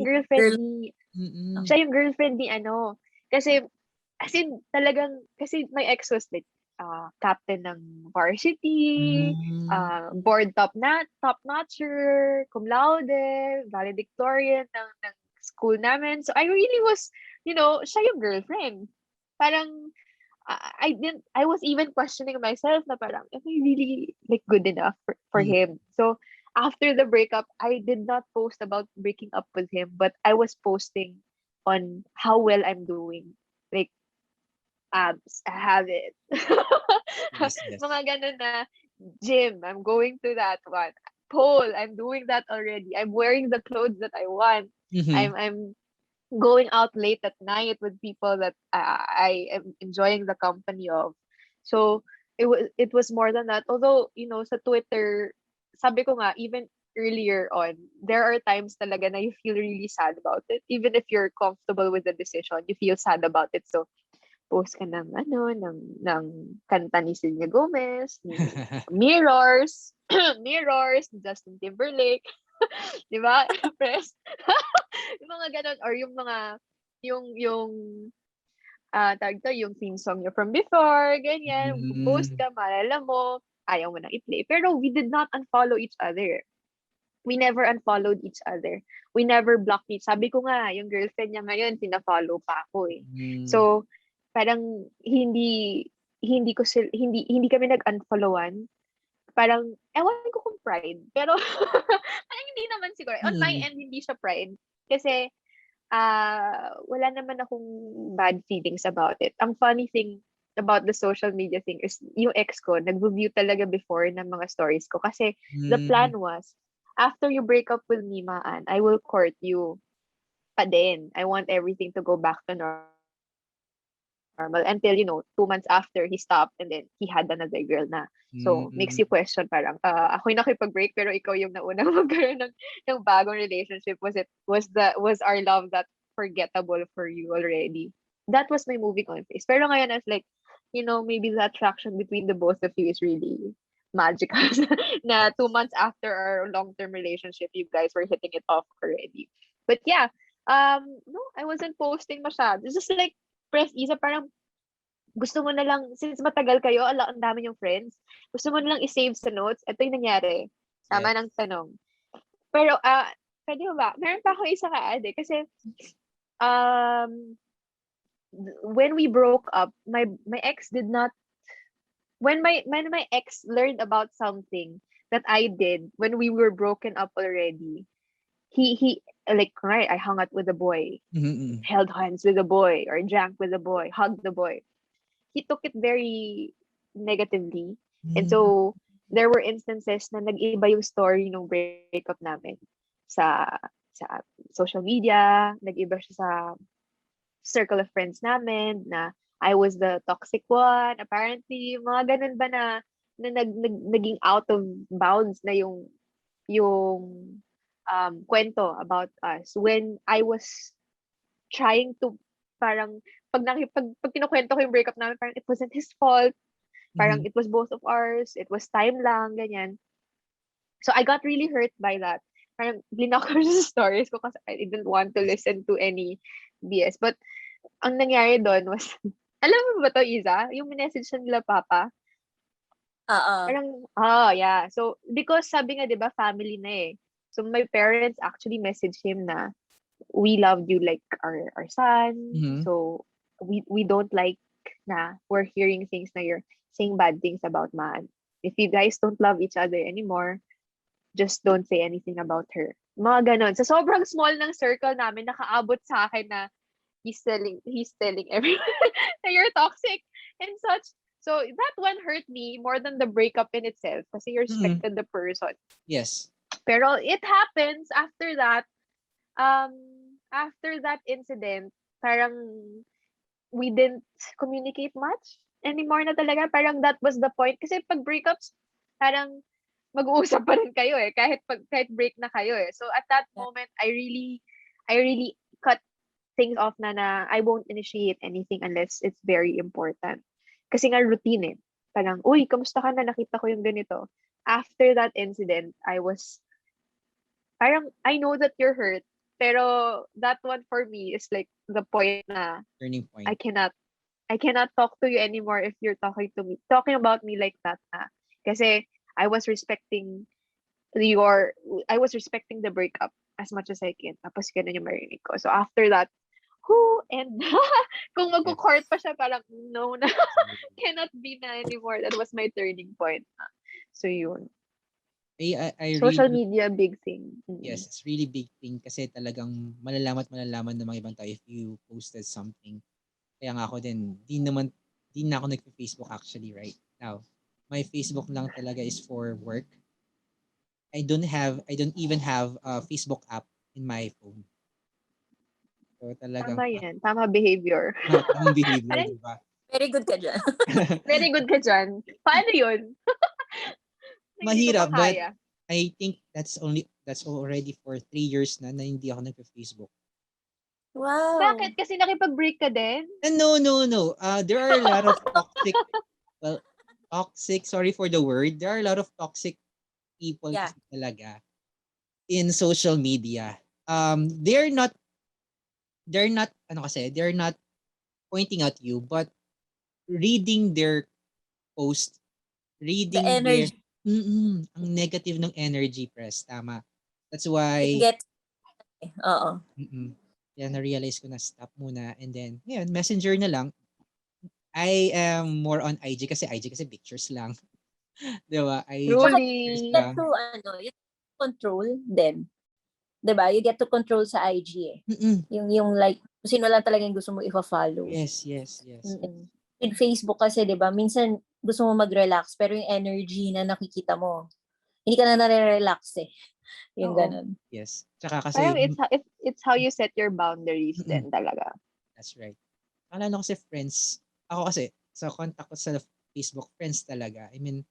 girlfriend Girl. ni, Mm. siya yung girlfriend ni ano. Kasi, as in, talagang, kasi my ex was like, captain ng varsity, Mm. board top notcher, cum laude, valedictorian ng school namin. So I really was, siya yung girlfriend. Parang, I was even questioning myself na parang, am I really like good enough for Mm. him? So after the breakup, I did not post about breaking up with him, but I was posting on how well I'm doing. Like, abs, I have it. Yes, yes. Mga ganun na, gym, I'm going to that one. Pole, I'm doing that already. I'm wearing the clothes that I want. Mhm. I'm going out late at night with people that I am enjoying the company of. So it was more than that. Although, sa Twitter, sabi ko nga, even earlier on, there are times talaga na you feel really sad about it. Even if you're comfortable with the decision, you feel sad about it. So post ka ng kanta ni Selena Gomez, ni Mirrors, Mirrors, ni Justin Timberlake, 'di ba? Press. Yung mga gano'n or yung tawag dito, yung theme song niyo from before, ganyan. Post Mm. ka, maalala mo, ayaw mo nang i-play. Pero we did not unfollow each other. We never unfollowed each other. We never blocked each. Sabi ko nga, yung girlfriend niya ngayon, pina-follow pa ako eh. Mm. So, parang hindi kami nag-unfollowan. Parang, ewan ko kung pride. Pero, parang hindi naman siguro. On my Mm. end, hindi siya pride. Kasi, wala naman akong bad feelings about it. Ang funny thing about the social media thing is yung ex ko, nag-view talaga before ng mga stories ko. Kasi the Mm. plan was, after you break up with me, Maan, I will court you pa din. I want everything to go back to normal until, 2 months after he stopped and then he had another girl na. So, makes you question Mm. parang, ako'y nakipag-break pero ikaw yung naunang magkaroon ng bagong relationship. Was our love that forgettable for you already? That was my moving on phase. Pero ngayon, I was like, maybe the attraction between the both of you is really magical. Na 2 months after our long-term relationship, you guys were hitting it off already. But yeah, no, I wasn't posting masyado. It's just like, press isa, parang gusto mo na lang, since matagal kayo, ang dami yung friends, gusto mo na lang i-save sa notes, ito yung nangyari. Yes. Tama ng tanong. Pero, pwede ba? Meron pa ako isa ka-add kasi, um, when we broke up, my ex did not, when my ex learned about something that I did when we were broken up already, he like, right, I hung out with a boy, Mm-mm. held hands with a boy, or drank with a boy, hugged the boy. He took it very negatively. And Mm. so, there were instances na nag-iba yung story ng breakup namin sa social media, nag-iba siya sa circle of friends namin na I was the toxic one. Apparently, mga ganun ba na naging out of bounds na yung kwento about us when I was trying to parang pag kinukwento ko yung breakup namin, parang it wasn't his fault. Parang Mhm. it was both of ours. It was time lang, ganyan. So I got really hurt by that. Parang blinok ko sa stories ko kasi I didn't want to listen to any BS. But ang nangyari doon was, alam mo ba to, Iza? Yung message na nila Papa. Oo. Parang, yeah. So, because sabi nga, di ba, family na eh. So, my parents actually messaged him na, we loved you like our son. Mhm. So, we don't like na we're hearing things na you're saying bad things about Man. If you guys don't love each other anymore, just don't say anything about her. Mga ganon. Sa sobrang small ng circle namin, nakaabot sa akin na he's telling everyone that you're toxic and such. So that one hurt me more than the breakup in itself kasi you Mm. respected the person. Yes. Pero it happens um, after that incident, parang we didn't communicate much anymore na talaga. Parang that was the point. Kasi pag breakups, parang mag-uusap pa rin kayo eh. Kahit break na kayo eh. So at that Yeah. moment, I really cut things off na I won't initiate anything unless it's very important. Kasi nga routine eh. Parang, uy, kamusta ka na? Nakita ko yung ganito. After that incident, I was, parang, I know that you're hurt. Pero that one for me is like the point na Turning I point. cannot I cannot talk to you anymore if you're talking about me like that na. Kasi I was respecting your I was respecting the breakup as much as I can. Tapos ganun yung marinig ko. So after that, who and kung Yes. magko-court pa siya, parang no na, cannot be na anymore. That was my turning point. So yun. I Social really, media, big thing. yes, it's really big thing kasi talagang malalaman ng mga ibang tao if you posted something. Kaya nga ako din, di na ako nagpe-Facebook actually right now. My Facebook lang talaga is for work. I don't even have a Facebook app in my phone. So talagang Tama yan. Tama behavior. tamang behavior, Parang di ba? Very good ka dyan. very good ka dyan. Paano yun? Hindi ko pa Mahirap, but kaya. I think that's already for 3 years na hindi ako nagpe-Facebook. Wow. Bakit? Kasi nakipag-break ka din? And no. There are a lot of toxic, well, sorry for the word. There are a lot of toxic people Yeah. kasi talaga in social media. They're not pointing at you, but reading their post, The reading their, energy ang negative ng energy, press, tama. That's it why, gets. Oo. kaya na-realize ko na stop muna, and then, ngayon, messenger na lang. I am more on IG kasi pictures lang. Di ba? IG Saka pictures Truly. get lang. to, you control them. 'Di ba? You get to control sa IG eh. Mm-mm. Yung like, kung sino lang talaga yung gusto mo i-follow. Yes. Mm-mm. With Facebook kasi, 'di ba? Minsan gusto mo mag-relax pero yung energy na nakikita mo, hindi ka na nare-relax eh. Yung Oo. ganun. Yes. Tsaka kasi, Parang it's how you set your boundaries mm-mm, din talaga. that's right. Alala ko kasi friends, ako kasi, sa contact ko sa Facebook, friends talaga. I mean,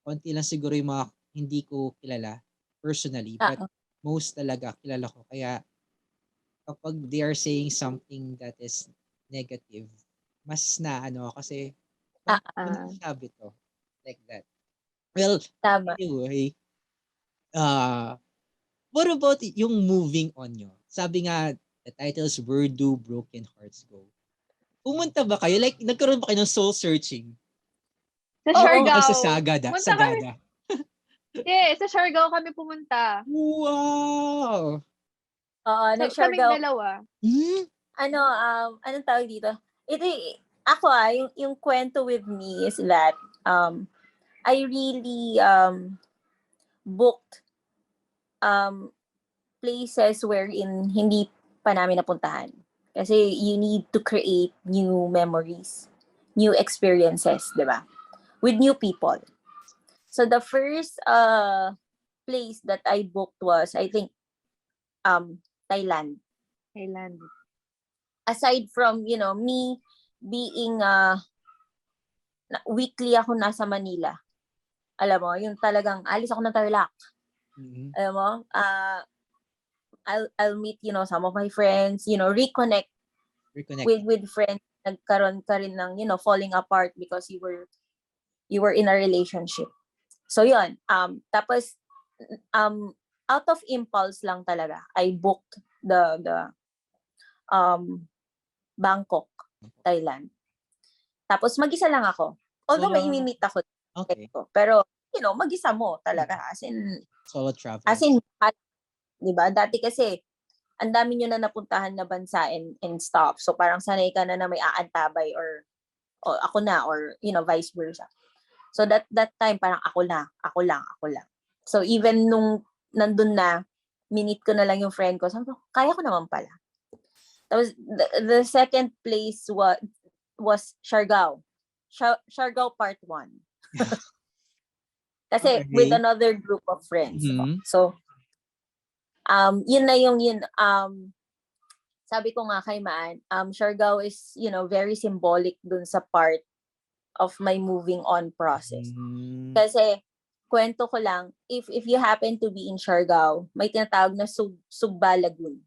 konti lang siguro yung mga hindi ko kilala personally, but Ah, most talaga kilala ko. Kaya kapag they are saying something that is negative, mas na ano ako kasi, ah, ano Ah, sabi to? Like that. Well, tama. anyway, uh, what about yung moving on nyo? Sabi nga, the title is Where Do Broken Hearts Go? Pumunta ba kayo? Like, nagkaroon ba kayo ng soul searching? Sa Oo. Kayo sa Siargao. Sagada. Pumunta kami. Sagada. Sa Siargao kami pumunta. Wow! Oo, Kaming nag-Siargao. dalawa. Anong tawag dito? Ito, ako yung kwento with me is that, I really, booked, places wherein hindi pa namin napuntahan. Kasi you need to create new memories, new experiences, di ba? With new people. So the first place that I booked was, I think, Thailand. Thailand. Aside from, me being, weekly ako nasa Manila. Alam mo, yung talagang alis ako ng Tarlac. Mhm. Alam mo, I'll meet, some of my friends, reconnect Reconnect. with friends. Nagkaroon ka rin ng, falling apart because you were in a relationship. So yun, tapos, out of impulse lang talaga, I booked the Bangkok, Thailand. Tapos mag-isa lang ako. Although may Wow. imi-meet ako. Okay. Pero, mag-isa mo talaga. As in, Solo travel. 'di ba? Dati kasi, ang dami nyo na napuntahan na bansa and stuff. So parang sanay ka na may aantabay or ako na or vice versa. So that time parang ako lang. So even nung nandun na, minute ko na lang yung friend ko. Sabi ko, kaya ko naman pala. Tapos the second place was Siargao. Siargao part 1. Kasi Okay. with another group of friends. Mhm. So yun, sabi ko nga kay Maan, Siargao is, very symbolic dun sa part of my moving on process. Mm. Kasi, kwento ko lang, if you happen to be in Siargao, may tinatawag na Sugba Lagoon.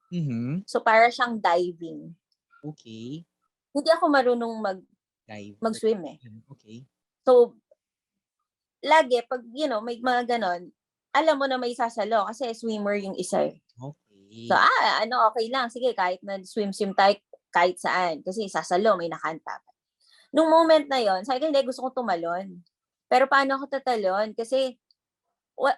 Mhm. So, para siyang diving. Okay. Hindi ako marunong Dive. mag-swim eh. Okay. So, lagi, pag, may mga ganon, alam mo na may sasalo kasi swimmer yung isa eh. Okay. So, okay lang. Sige, kahit na swim tayo kahit saan. Kasi sasalo, may nakanta. Nung moment na yon, sabi ko, hindi, gusto ko tumalon. Pero paano ako tatalon? Kasi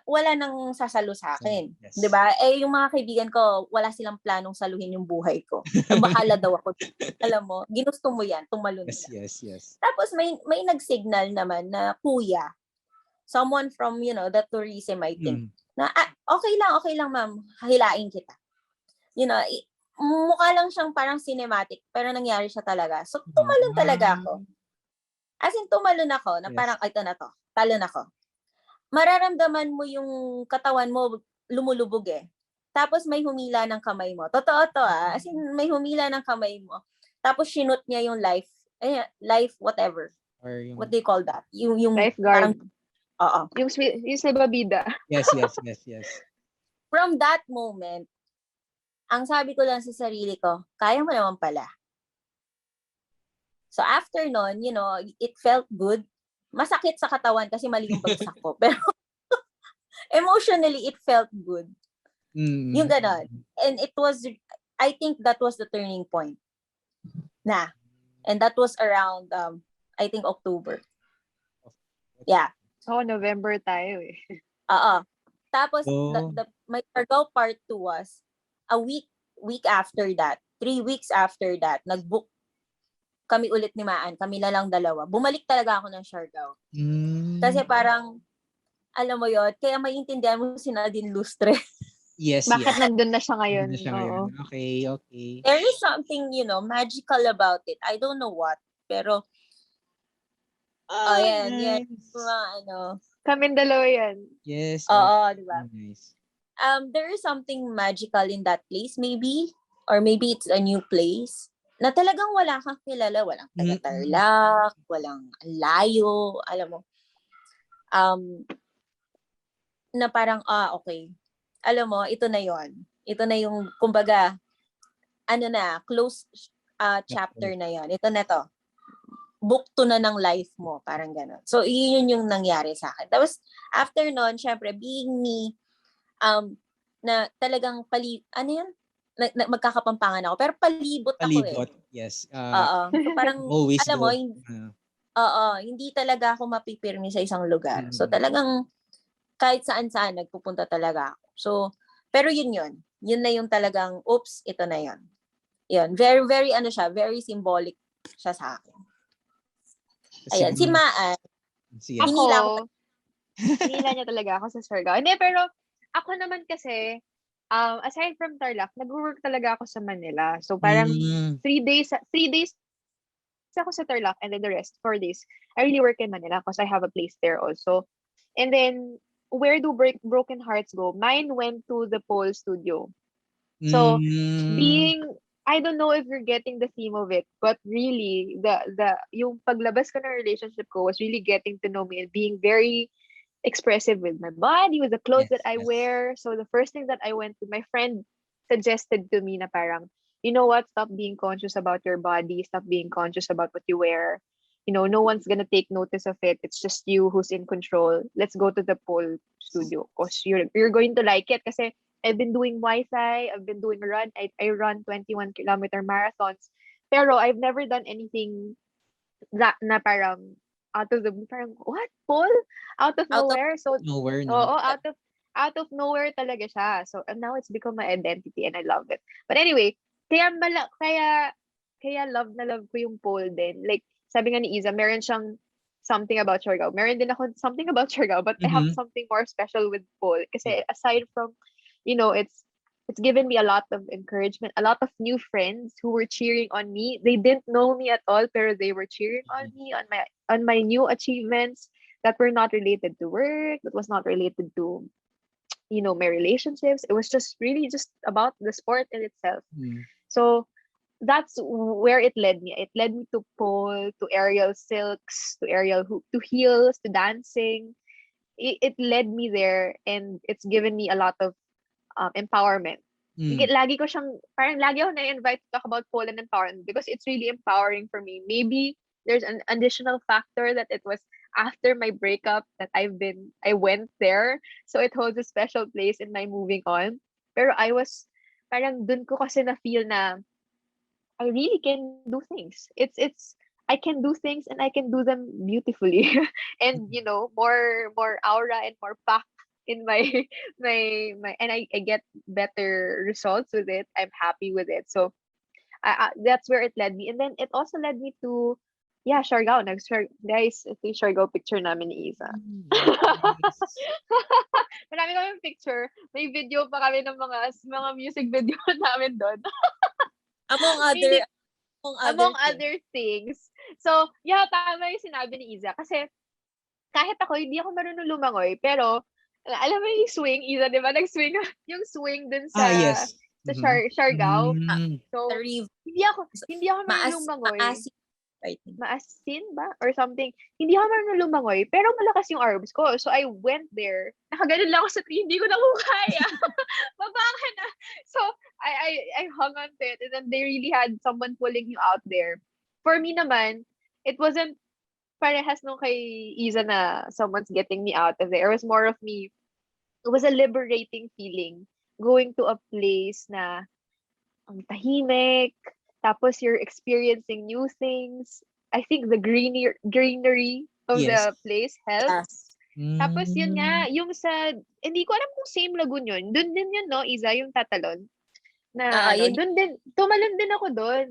wala nang sasalo sa akin. Yes. 'Di ba? Yung mga kaibigan ko, wala silang planong saluhin yung buhay ko. Bahala daw ako. Alam mo, ginusto mo yan, tumalon Yes, ka. yes. Tapos may nag-signal naman na kuya, someone from, the tourism, I think, na okay lang ma'am, hilain kita. Mukha lang siyang parang cinematic, pero nangyari siya talaga. So, tumalon talaga ako. As in, tumalon ako na parang, ito na to, talon ako. Mararamdaman mo yung katawan mo lumulubog eh. Tapos may humila ng kamay mo. Totoo to As in, may humila ng kamay mo. Tapos sinut niya yung life whatever. Or yung... What do you call that? Yung Lifeguard. Parang, oo. Yung sa babida. Yes. From that moment, ang sabi ko lang sa sarili ko, kaya mo naman pala. So after nun, it felt good. Masakit sa katawan kasi mali yung bagsak ko. Pero emotionally, it felt good. Mm. Yung ganon. And I think that was the turning point. And that was around, I think October. Yeah. November tayo eh. Oo. Tapos, my Siargao part 2 was a week after that, 3 weeks after that, nag-book kami ulit ni Maan. Kami na lang dalawa. Bumalik talaga ako ng Siargao. Kasi parang, alam mo yun, kaya maintindihan mo si Nadine Lustre. Yes. Bakit nandun na siya ngayon? Oo. Okay. There is something, magical about it. I don't know what. Pero, yan. Mga Kaming dalawa yan. Yes. Oo, di ba? Nice. There is something magical in that place, maybe. Or maybe it's a new place. Na talagang wala kang kilala. Walang taga-Tarlac, walang layo. Alam mo. Na parang, okay. Alam mo, ito na yon. Ito na yung, kumbaga, close chapter na yon. Ito na to. Book to na ng life mo. Parang gano'n. So, yun yung nangyari sa akin. Tapos, after nun, syempre, being me, na talagang magkakapampangan ako. Pero palibot ako eh. Palibot, yes. Oo. So parang, Always alam mo, go. oo, hindi talaga ako mapipirmi sa isang lugar. So Mm. talagang kahit saan-saan nagpupunta talaga ako. So, pero yun. Yun na yung talagang, oops, ito na yun. Yun. Very, very, siya, very symbolic siya sa akin. Ayan. Si Siguro, Maan, sige. hinila ko. Ako, hinila niya talaga ako sa Surigao. Hindi, pero ako naman kasi, aside from Tarlac, nag-work talaga ako sa Manila. So parang Mm, 3 days ako sa Tarlac and then the rest, 4 days, I really work in Manila because I have a place there also. And then, where do broken hearts go? Mine went to the Pole Studio. So, mm, being, I don't know if you're getting the theme of it, but really, yung paglabas ko ng relationship ko was really getting to know me and being very expressive with my body, with the clothes that yes, I yes. wear. So the first thing that I went to, my friend suggested to me na parang, you know what, stop being conscious about your body, stop being conscious about what you wear. No one's gonna take notice of it. It's just you who's in control. Let's go to the pole studio because you're going to like it. Kasi I've been doing Muay Thai, I've been doing run. I run 21-kilometer marathons. Pero I've never done anything na parang out of the blue, parang what, Paul? Out of Out of, nowhere. So Nowhere, no? oo, out of nowhere talaga siya. So and now it's become my identity and I love it. But anyway, kaya love na love ko yung Paul din. Like sabi nga ni Iza, meron siyang something about Siargao. Meron din ako something about Siargao, but I have Mm-hmm. something more special with Paul Yeah. kasi aside from, it's given me a lot of encouragement, a lot of new friends who were cheering on me. They didn't know me at all, pero they were cheering on Mhm. me on my new achievements that were not related to work, that was not related to, my relationships. It was just really just about the sport in itself. Mm. So that's where it led me. It led me to pole, to aerial silks, to to heels, to dancing. It led me there, and it's given me a lot of empowerment. Mm. Parang lagi ako na-invite to talk about pole and empowerment because it's really empowering for me. Maybe there's an additional factor that it was after my breakup that I went there. So it holds a special place in my moving on. Pero parang dun ko kasi na feel na I really can do things. It's I can do things and I can do them beautifully. And more aura and more pack in my my and I get better results with it. I'm happy with it. So that's where it led me. And then it also led me to, yeah, Siargao. Guys, ito yung Siargao picture namin ni Isa. Mm, nice. Marami kami picture. May video pa kami ng mga music video namin doon. among Hindi, other, among other among things. other things. So, yeah, tama yung sinabi ni Iza. Kasi kahit ako, hindi ako marunong lumangoy. Pero, alam mo yung swing, Iza, di ba? Nag-swing, yung swing dun Yes. sa Mm-hmm. Siargao. Ah, Mm. the So, river, hindi ako marunong lumangoy. maasim, I think. Maasin ba? Or something. Hindi ako marunong lumangoy, pero malakas yung arms ko. So, I went there. Nakaganon lang ako sa tree. Hindi ko na kaya. Baba ka na. So, I hung on to it. And then they really had someone pulling you out there. For me naman, it wasn't parehas nung kay Iza na someone's getting me out of there. It was more of me. It was a liberating feeling. Going to a place na ang tahimik, tapos you're experiencing new things. I think the greenery of Yes. the place Yeah. helps. Tapos yun Mm. nga, yung hindi ko alam kung same lagoon yun. Doon din yun, no, Iza, yung tatalon. Na Yun, doon din, tumalon din ako doon.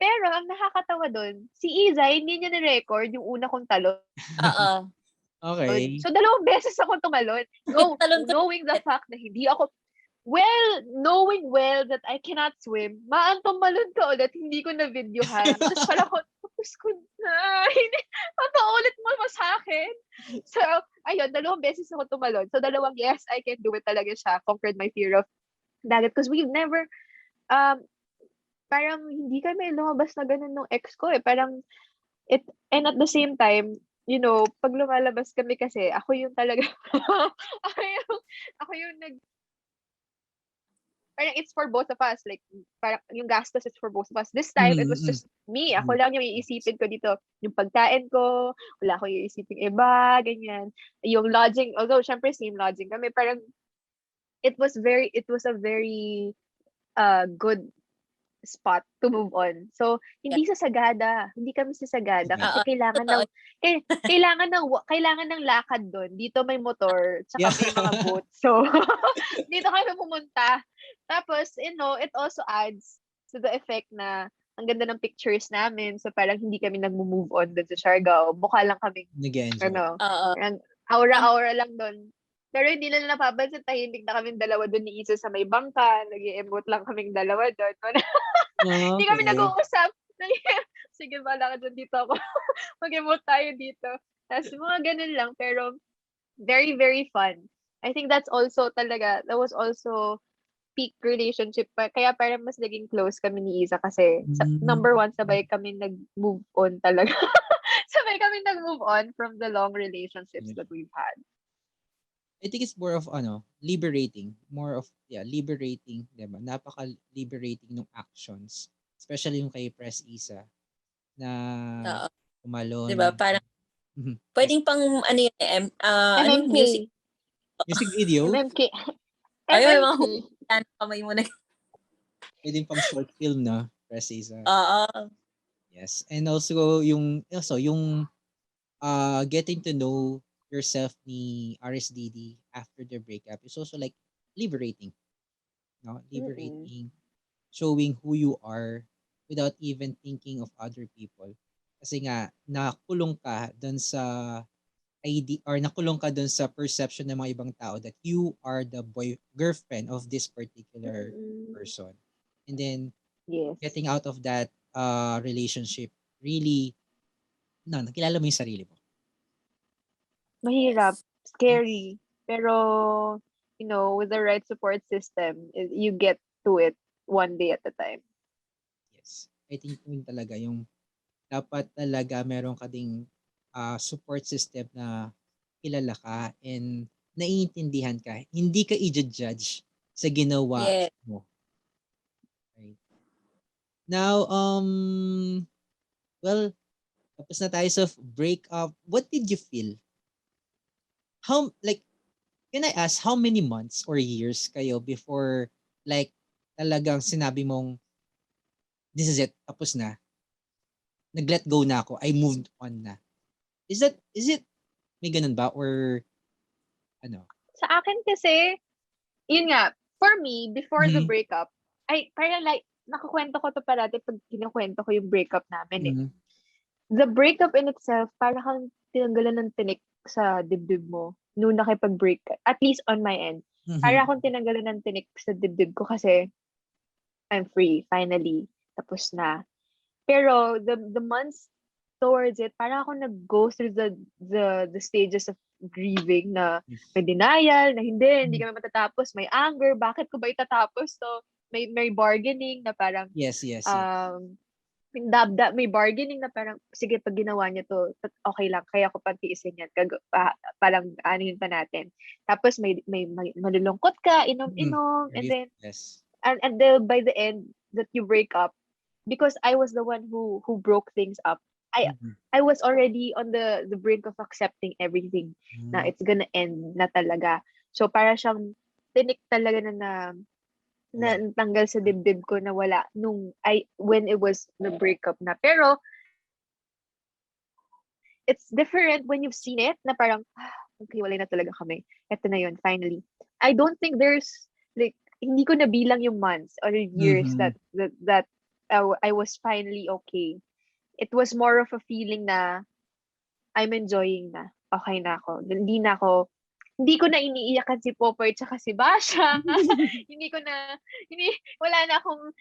Pero ang nakakatawa doon, si Iza, hindi niya na-record yung una kong talon. oo. Okay. So, 2 beses ako tumalon. Talon ka Knowing the ulit. fact na hindi ako, knowing well that I cannot swim, tumalon ka ulit, hindi ko na videohan. Tapos pala ko, tapos ko na, hindi, papaulit mo sa akin. So, ayun, 2 beses ako tumalon. So, dalawang, yes, I can do it talaga siya. Conquered my fear of dagat. Because we've never, um, parang hindi kami lumabas na ganun nung ex ko eh. Parang, and at the same time, pag lumalabas kami kasi, ako yung talaga, ako yung, ako yung parang it's for both of us. Like, parang yung gastos is for both of us. This time, it was Mm-mm. just me. Ako lang yung iisipin ko dito. Yung pagkain ko, wala ko yung iisipin iba, ganyan. Yung lodging, although, syempre, same lodging kami. Parang, it was a very good spot to move on. So, Yeah. hindi sa Sagada, hindi kami sa Sagada Agad. kasi Oo, totoo. kailangan ng lakad doon. Dito may motor, Yeah. tsaka may mga boat. So, dito kami pumunta. Tapos, it also adds to the effect na ang ganda ng pictures namin. So, parang hindi kami nag-move on doon sa Siargao. Mukha lang kami, Nag-enjoy. ano, Oo. parang Ang aura-aura lang doon. Pero hindi nila napapansin, tahimik na kaming dalawa doon ni Isa sa may bangka. Nag-i-emote lang kaming dalawa doon. Hindi kami Okay. nag-uusap. Sige, bala ka dyan, dito ako. Mag-emote tayo dito. Tapos mga ganun lang. Pero very, very fun. I think that was also peak relationship. Kaya parang mas naging close kami ni Isa kasi number Mm. one, sabay kami nag-move on talaga. Sabay kami nag-move on from the long relationships that we've had. I think it's more of liberating. More of liberating, 'di ba? Napaka-liberating ng actions. Especially yung kay Press Isa na oo, 'di ba? tumalon. Parang Yes. puwedeng pang ano yun, ano yung MMK. music, Music video, MMK. ay mga MMK. hulihan kamay mo na. pwedeng pang short film na Press Isa. Oo, Yes. And also yung getting to know yourself ni RSDD after the breakup is also like liberating, no? Mm-mm. Liberating, showing who you are without even thinking of other people. Kasi nga nakulong ka doon sa nakulong ka doon sa perception ng mga ibang tao that you are the girlfriend of this particular Mm-mm. person. And then Yes. getting out of that relationship really nakilala mo yung sarili mo. Mahirap, yes. Yes. scary, pero, with the right support system, you get to it one day at a time. Yes. I think yun talaga yung dapat talaga meron ka ding support system na kilala ka and naiintindihan ka. Hindi ka i-judge sa ginawa Yes. mo. Right? Now, well, tapos na tayo sa breakup. What did you feel? Like, can I ask how many months or years kayo before like talagang sinabi mong this is it, tapos na. Nag-let go na ako. I moved on na. Is it may ganun ba or ano? Sa akin kasi, yun nga, for me, before the Mhm. breakup, parang like, nakukwento ko 'to parati 'pag kinukuwento ko yung breakup namin, eh. Mhm. The breakup in itself, para kang tinanggalan ng tinik sa dibdib mo nung nakipag-break ka, at least on my end. Para Mhm. akong tinanggalan ng tinik sa dibdib ko kasi I'm free, finally, tapos na. Pero the months towards it, parang ako nag-go through the stages of grieving na may denial, na hindi Mm. kami matatapos, may anger, bakit ko ba itatapos 'to? May bargaining na parang, Yes, yes, yes. may bargaining na parang, "Sige 'pag ginawa niyo 'to, okey lang, kaya ko pang tiisin 'yan, parang aanuhin pa natin." Tapos may malulungkot ka, Mhm. inom-inom, and Grief, then yes. by the end that you break up, because I was the one who broke things up. I Mhm. I was already on the brink of accepting everything na Hmm, it's gonna end na talaga. So para siyang tinik talaga na wala. natanggal sa dibdib ko na wala when it was the breakup na. Pero it's different when you've seen it na parang, magkahiwalay na talaga kami. Eto na yun, finally. I don't think there's like, hindi ko nabilang yung months or years Mhm. that I was finally okay. It was more of a feeling na I'm enjoying na. Okay na ako. Hindi ko na iniiyakan si Popoy tsaka si Basha. hindi ko na hindi wala na akong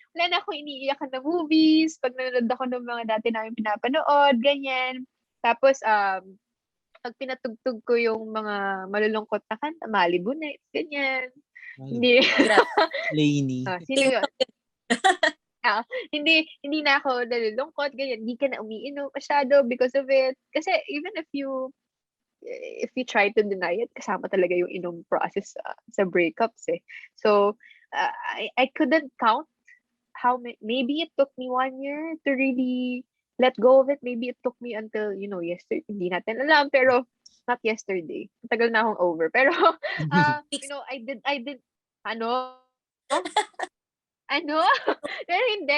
iniiyakan na movies, 'pag nanonood ako ng mga dati naming pinapanood, ganyan. Tapos, 'pag pinatugtog ko yung mga malulungkot na kanta, Malibu Nights, ganyan. Ay, Hindi, Grabe, Lainey. sino yun? Hindi na ako nalulungkot, ganyan. Hindi ka na umiinom masyado because of it. Kasi even if you try to deny it, kasama talaga yung inom process sa breakups, eh. So, I couldn't count maybe it took me 1 year to really let go of it. Maybe it took me until, yesterday. Hindi natin alam, pero not yesterday. Matagal na akong over. Pero, weeks. I did, ano? Ano? Pero hindi.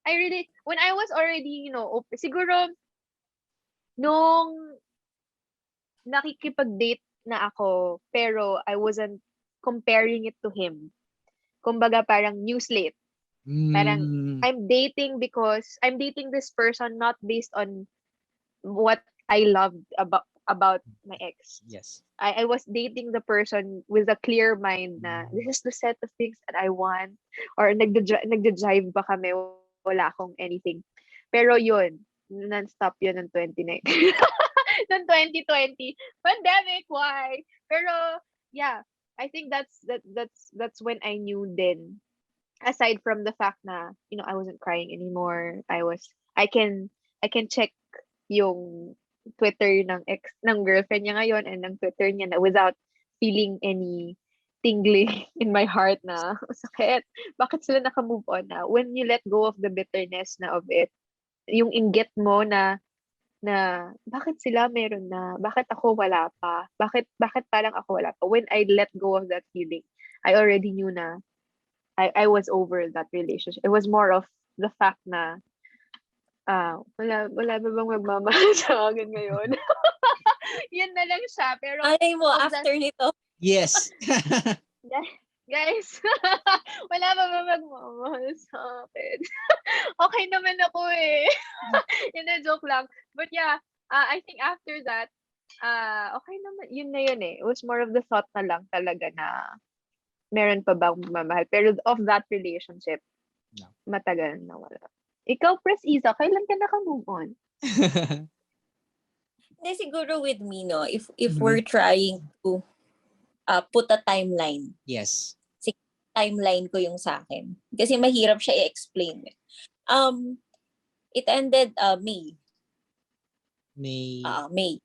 I really, when I was already, siguro, nung nakikipag-date na ako, pero I wasn't comparing it to him. Kumbaga, parang new slate. Parang, Mm. I'm dating this person not based on what I loved about my ex. Yes. I was dating the person with a clear mind na Mm. this is the set of things that I want, or nagda-drive ba kami, wala akong anything. Pero yun, non-stop yun ng 2019. ng 2020. Pandemic, why? Pero yeah, I think that's when I knew then, aside from the fact na, I wasn't crying anymore. I can I can check yung Twitter ng girlfriend niya ngayon, and ng Twitter niya na without feeling any tingling in my heart na sakit. Bakit sila naka-move on na? When you let go of the bitterness na of it, yung inggit mo na bakit sila meron na? Bakit ako wala pa? Bakit parang ako wala pa? When I let go of that feeling, I already knew na I was over that relationship. It was more of the fact na wala ba bang magmamahal sa akin ngayon? Yun na lang siya. Pero Malay mo, of that, after nito, Yes. guys, wala ba ba magmamahal sa akin? Okay naman ako eh. Yun na, joke lang. But yeah, I think after that, okay naman. Yun na yun eh. It was more of the thought na lang talaga na meron pa bang magmamahal. Pero of that relationship, No. matagal na wala. Ikaw, Pres Isa, kailan ka naka-move on? hindi siguro with me, no, if Mhm. we're trying to put a timeline, Yes. timeline ko yung sa akin. Kasi mahirap siya i-explain. It ended May. May. May.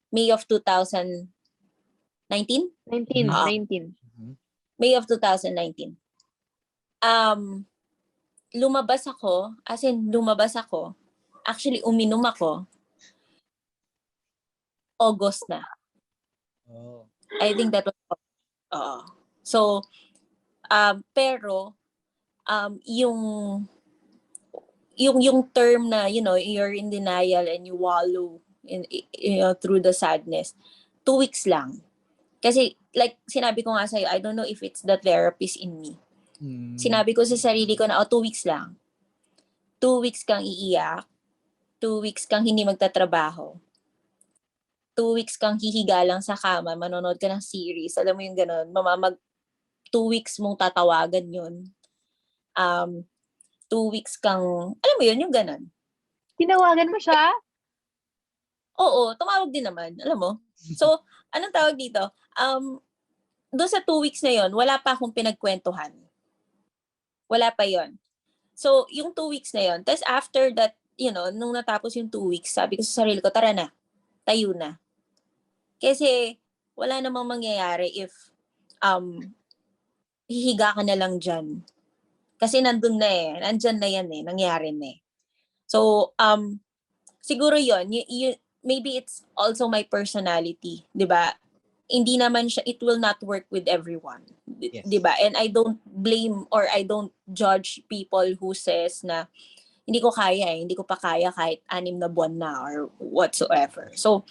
May of 2019? 19, Mhm. 19. Mhm. May of 2019. Lumabas ako. Actually, uminom ako. August na. Oh. I think that was so, pero, yung term na, you're in denial and you wallow through the sadness, 2 weeks lang. Kasi, like, sinabi ko nga sa'yo, I don't know if it's the therapist in me. Mm. Sinabi ko sa sarili ko na, 2 weeks lang. 2 weeks kang iiyak. 2 weeks kang hindi magtatrabaho. 2 weeks kang hihiga lang sa kama, manonood ka ng series. Alam mo yung ganun, 2 weeks mong tatawagan yun. 2 weeks kang, alam mo yun, yung ganun. Tinawagan mo siya? Oo, tumawag din naman, alam mo. So, anong tawag dito? Doon sa 2 weeks na yon, wala pa akong pinagkwentuhan. Wala pa yon. So, yung 2 weeks na yon, tapos after that, nung natapos yung 2 weeks, sabi ko sa sarili ko, tara na, tayo na. Kasi, wala namang mangyayari if hihiga ka na lang dyan. Kasi nandun na eh, nandyan na yan eh, nangyari na eh. So, siguro yon, maybe it's also my personality, 'di ba? Hindi naman siya, it will not work with everyone. Yes. 'Di ba? And I don't blame or I don't judge people who says na hindi ko kaya hindi ko pa kaya kahit 6 na buwan na or whatsoever. So,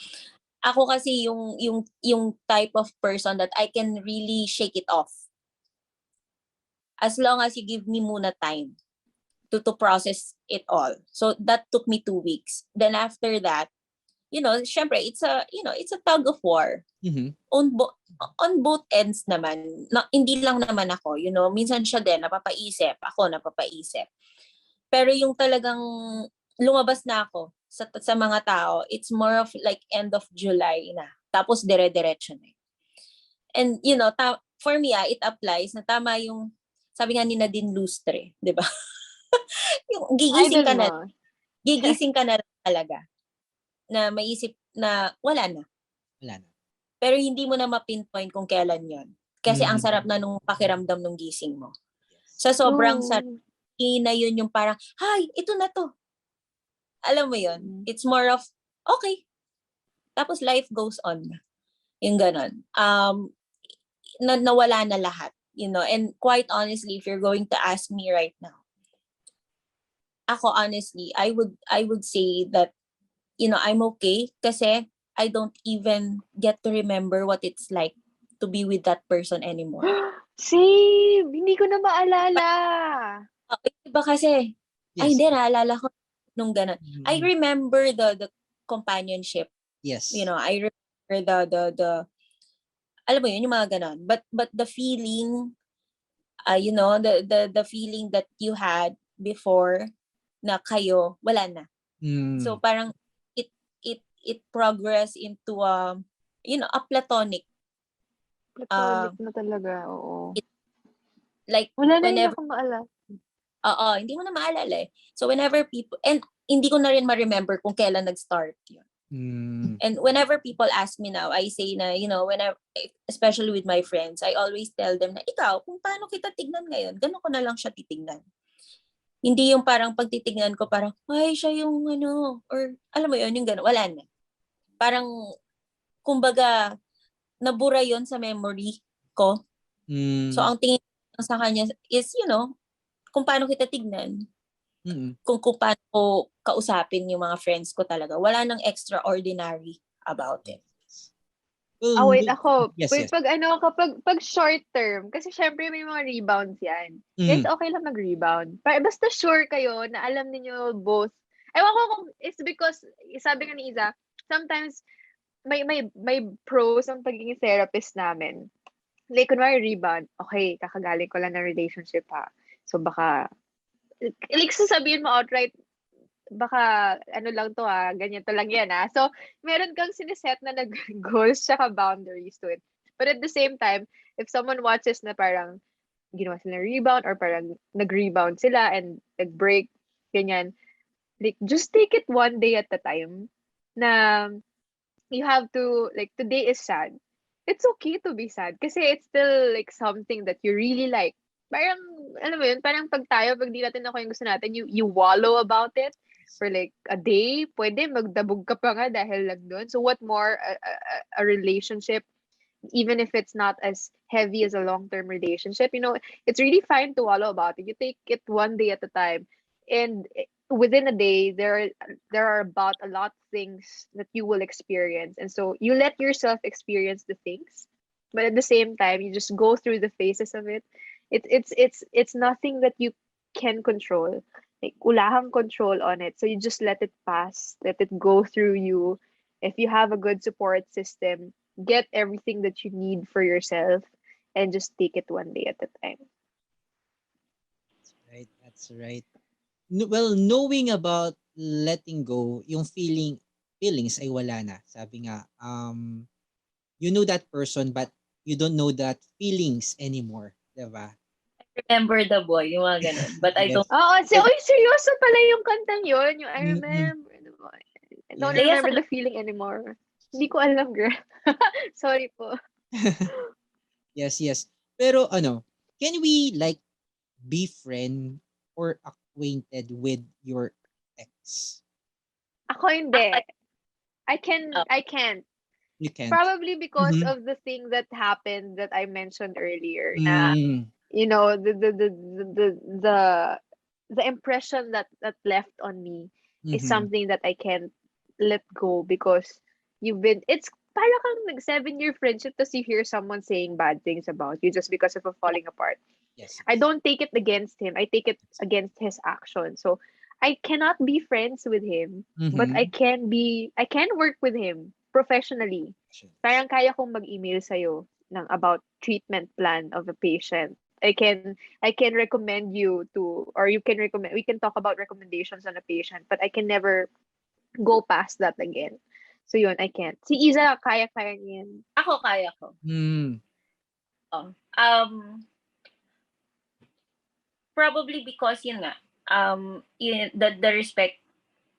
ako kasi yung type of person that I can really shake it off. As long as you give me muna time to process it all. So that took me 2 weeks. Then after that, syempre it's a tug of war. Mhm. On both ends naman. Hindi lang naman ako, minsan siya din napapaisip, ako napapaisip. Pero yung talagang lumabas na ako sa mga tao, it's more of like end of July na. Tapos dire-diretso na. And for me, it applies na tama yung sabi nga ni Nadine Lustre, 'di ba? Yung gigising Idol ka na, mo. gigising ka na lang talaga na maisip na wala na. Wala na. Pero hindi mo na ma-pinpoint kung kailan yon. Kasi ang Mhm. sarap na nung pakiramdam nung gising mo. Sa sobrang sarap na yun yung parang, hay, ito na to. Alam mo yun? It's more of, okay. Tapos life goes on. Yung ganon. Nawala na lahat. And quite honestly, if you're going to ask me right now, ako honestly, I would say that, I'm okay kasi I don't even get to remember what it's like to be with that person anymore. Same! Hindi ko na maalala. Iba kasi, ay Yes. hindi, naalala ko nung gano'n. I Mm-mm. remember the companionship, Yes. I remember the alam mo yun, yung mga gano'n. But the feeling, the feeling that you had before na kayo, wala na. So Mm. parang it progress into a platonic, Platonic uh na talaga, oo. it, like Wala na rin whenever, ako maalala. hindi mo na maalala eh. So whenever people, and hindi ko na rin ma-remember kung kailan nag-start yun. Mm. And whenever people ask me now, I say na, whenever, especially with my friends, I always tell them na, ikaw, kung paano kita tignan ngayon, ganun ko na lang siya titignan. Hindi yung parang pagtitignan ko, parang, ay, siya yung or alam mo yun, yung gano'n, wala na. Parang, kumbaga, nabura yon sa memory ko. So, Mm. ang tingin ko sa kanya is, kung paano kita tignan, Mm. kung paano ko kausapin yung mga friends ko talaga. Wala nang extraordinary about it. Well, Wait, ako. yes, Wait, yes. pag short term, kasi syempre may mga rebounds yan. Guys, Mm. okay lang mag-rebound. Basta sure kayo na alam niyo both. Ewan ko kung it's because, sabi nga ni Iza, sometimes may pros ang pagiging therapist namin. Like, kunwari rebound, okay, kakagaling ko lang ng relationship ha. So baka, like sasabihin mo outright, baka ano lang to ganyan to lang yan So, meron kang siniset na goals tsaka boundaries to it. But at the same time, if someone watches na parang ginawa sila rebound or parang nag-rebound sila and nag-break, ganyan, like, just take it one day at a time na you have to, like, today is sad. It's okay to be sad kasi it's still like something that you really like. Parang, alam mo yun, parang pag di natin ako yung gusto natin, you wallow about it for like a day. Pwede magdabog ka pa nga dahil lang doon. So what more, a relationship, even if it's not as heavy as a long-term relationship, it's really fine to wallow about it. You take it one day at a time. And within a day, there are about a lot of things that you will experience. And so you let yourself experience the things. But at the same time, you just go through the phases of it. It's nothing that you can control. Like, ulahang control on it. So you just let it pass, let it go through you. If you have a good support system, get everything that you need for yourself and just take it one day at a time. Right, that's right. Well, knowing about letting go, yung feelings ay wala na. Sabi nga, you know that person but you don't know that feelings anymore, 'di ba? Remember the boy, yung mga ganun. But I Yes. don't Oo, oy, seryoso pala yung kantang yun. Yung I Mm-mm. remember. I don't Yes. Lea remember sa the feeling anymore. Hindi ko alam, girl. Sorry po. Yes, yes. Pero can we like be friend or acquainted with your ex? Ako hindi. uh, I can't. You can't. Probably because Mm-hmm. of the thing that happened that I mentioned earlier na, Mm. the the impression that left on me is Mm-hmm. something that I can't let go because it's para kang nag 7-year friendship tapos you hear someone saying bad things about you just because of a yeah, falling apart. Yes, I yes. don't take it against him. I take it against his action. So I cannot be friends with him, but Mm-hmm. I can work with him professionally. Parang kaya kong mag-email sa'yo about treatment plan of a patient. I can recommend you to, or you can recommend, we can talk about recommendations on a patient, but I can never go past that again. So yun, I can't. Si Iza, kaya niya yan. ako kaya ko. Mm. Oh. Probably because yun nga, the respect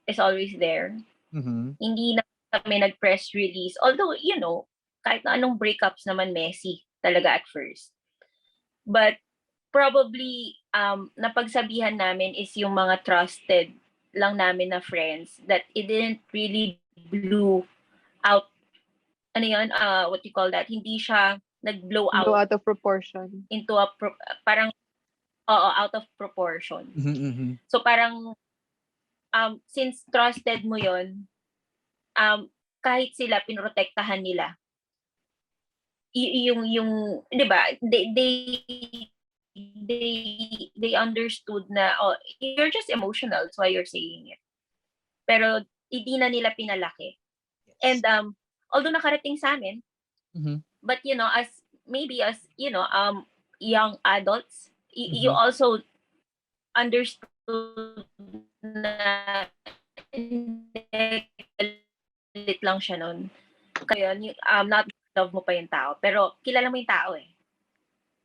is always there. Mm-hmm. Hindi na kami nag-press release. Although, kahit na anong breakups naman messy talaga at first. But probably, napagsabihan namin is yung mga trusted lang namin na friends that it didn't really blew out, what you call that, hindi siya nag-blow Blow out out of proportion. into a parang oo, out of proportion. Mhm. So parang since trusted mo 'yon, kahit sila pinoprotektahan nila yung 'di ba, they understood na, oh, you're just emotional, that's why you're saying it. Pero hindi na nila pinalaki. And Yes. although nakarating sa amin, Mhm. but as maybe as young adults, you Mhm. also understood na hindi, galit lang siya nun. Kaya not love mo pa yung tao, pero kilala mo yung tao eh.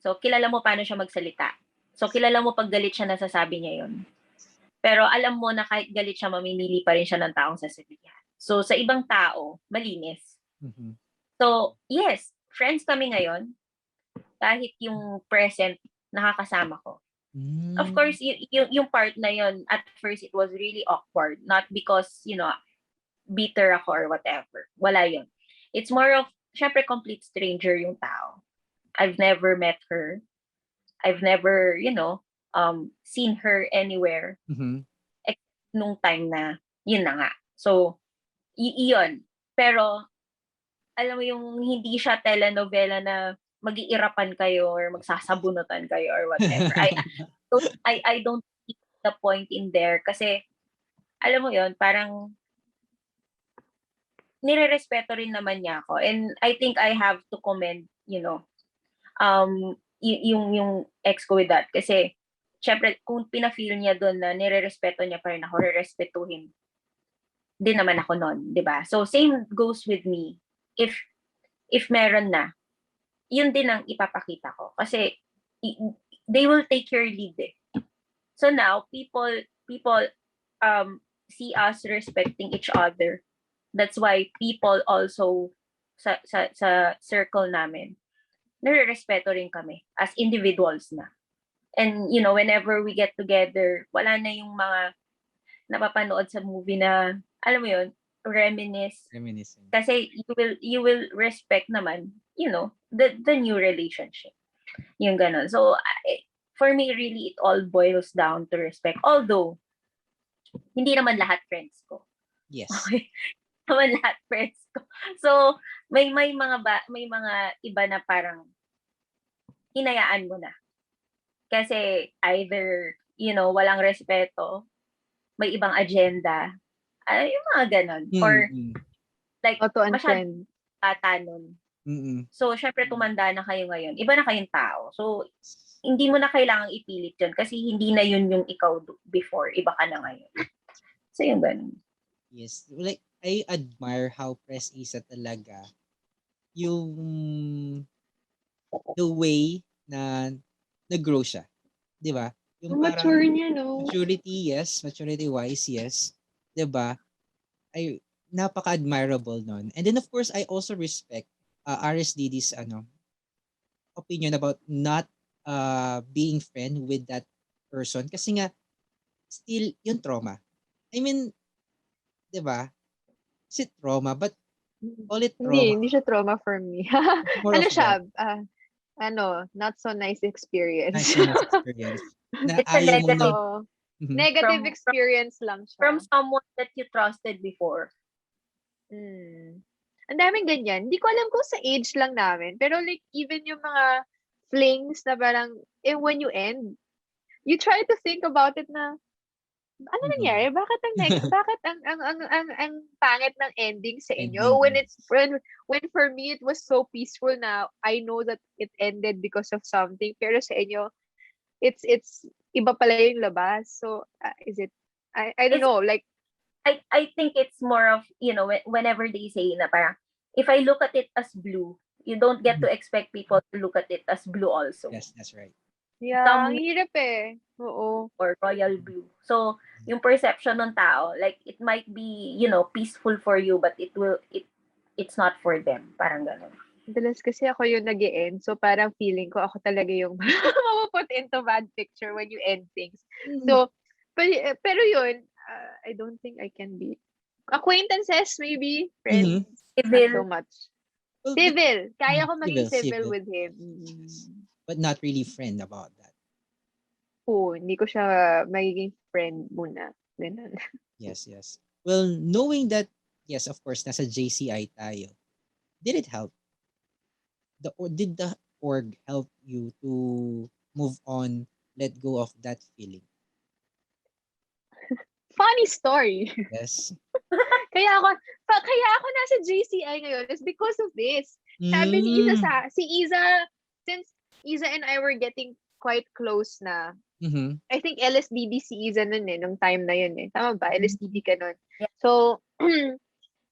So, kilala mo paano siya magsalita. So, kilala mo pag galit siya, nasasabi niya yun. Pero alam mo na kahit galit siya, mamimili pa rin siya ng taong sasabihan. So, sa ibang tao, malinis. Mhm. So, yes, friends kami ngayon. Kahit yung present, nakakasama ko. Of Hmm. course, yung part na yun, at first, it was really awkward. Not because, bitter ako or whatever. Wala yun. It's more of, syempre, complete stranger yung tao. I've never met her. I've never, seen her anywhere Mhm. nung time na, yun na nga. So, yun. Pero, alam mo yung hindi siya telenovela na mag-iirapan kayo or magsasabunutan kayo or whatever. I don't see the point in there kasi, alam mo yun, parang nire-respeto rin naman niya ako. And I think I have to commend, yung ex ko with that. Kasi, syempre, kung pina-feel niya doon na nire-respeto niya pa rin ako, re-respetuhin din naman ako noon, 'di ba? So, same goes with me. If meron na, yun din ang ipapakita ko. Kasi, they will take your lead eh. So now, people see us respecting each other. That's why people also sa circle namin, nare-respeto rin kami as individuals na. And whenever we get together, wala na yung mga napapanood sa movie na, alam mo yun, reminisce. Reminiscing. Kasi you will respect naman, the new relationship. Yung ganon. So, for me, really, it all boils down to respect. Although, hindi naman lahat friends ko. Yes. Okay? Naman lahat friends ko. So, may mga iba na parang hinayaan mo na. Kasi either, walang respeto, may ibang agenda, yung mga ganon. Or Mm. like, Auto masyadong unfriend. bata nun. Mm. So, syempre, tumanda na kayo ngayon. Iba na kayong tao. So, hindi mo na kailangang ipilit yun kasi hindi na yun yung ikaw before. Iba ka na ngayon. So, yung ganun. Yes. Like, I admire how Press Isa talaga yung the way na nag-grow siya. 'Di ba? Yung parang Mature niya, no? maturity, yes. Maturity wise, yes. 'Di ba? Ay, napaka-admirable nun. And then of course, I also respect RSDD's opinion about not being friend with that person kasi nga still yung trauma. I mean, 'di ba? It's trauma, but call it trauma. Hindi siya trauma for me. It's more Ano of what? siya? Not so nice experience. Nice to nice experience. Na It's a ayaw mong negative Oo. Mhm. Negative from experience lang from siya. someone that you trusted before. Ang daming ganyan. Hindi ko alam kung sa age lang namin. Pero like, even yung mga flings na parang, when you end, you try to think about it na, ano Mhm. nangyari? Bakit bakit ang pangit ng ending sa Ending, inyo? yes. When for me it was so peaceful na I know that it ended because of something. Pero sa inyo, it's iba pala yung labas. So is it I don't It's know, like I think it's more of, whenever they say na parang, if I look at it as blue, you don't get Mhm. to expect people to look at it as blue also. Yes, that's right. yeah, Some ang hirap eh. Oo. or royal blue. So, yung perception ng tao, like, it might be, peaceful for you, but it's not for them. Parang ganun. Madalas kasi ako yung nag-e-end. So parang feeling ko ako talaga yung mapuput into bad picture when you end things. Mm. So, pero yun, I don't think I can be. Acquaintances, maybe. Friends, Mhm. not so Civil, much. Well, Civil. Kaya ko maging civil, civil civil. with him. Yes. But not really friend about that. Oo, hindi ko siya magiging friend muna. Ganun. Yes, yes. Well, knowing that, yes, of course, nasa JCI tayo, did it help? Or did the org help you to move on, let go of that feeling? Funny story. Yes. Kaya ako nasa JCI ngayon is because of this. Sabi ni Isa Mm. si Isa, since Isa and I were getting quite close na. Mm-hmm. I think LSDB si Isa nun nung time na yun Tama ba? LSDB ka nun. Yeah. So,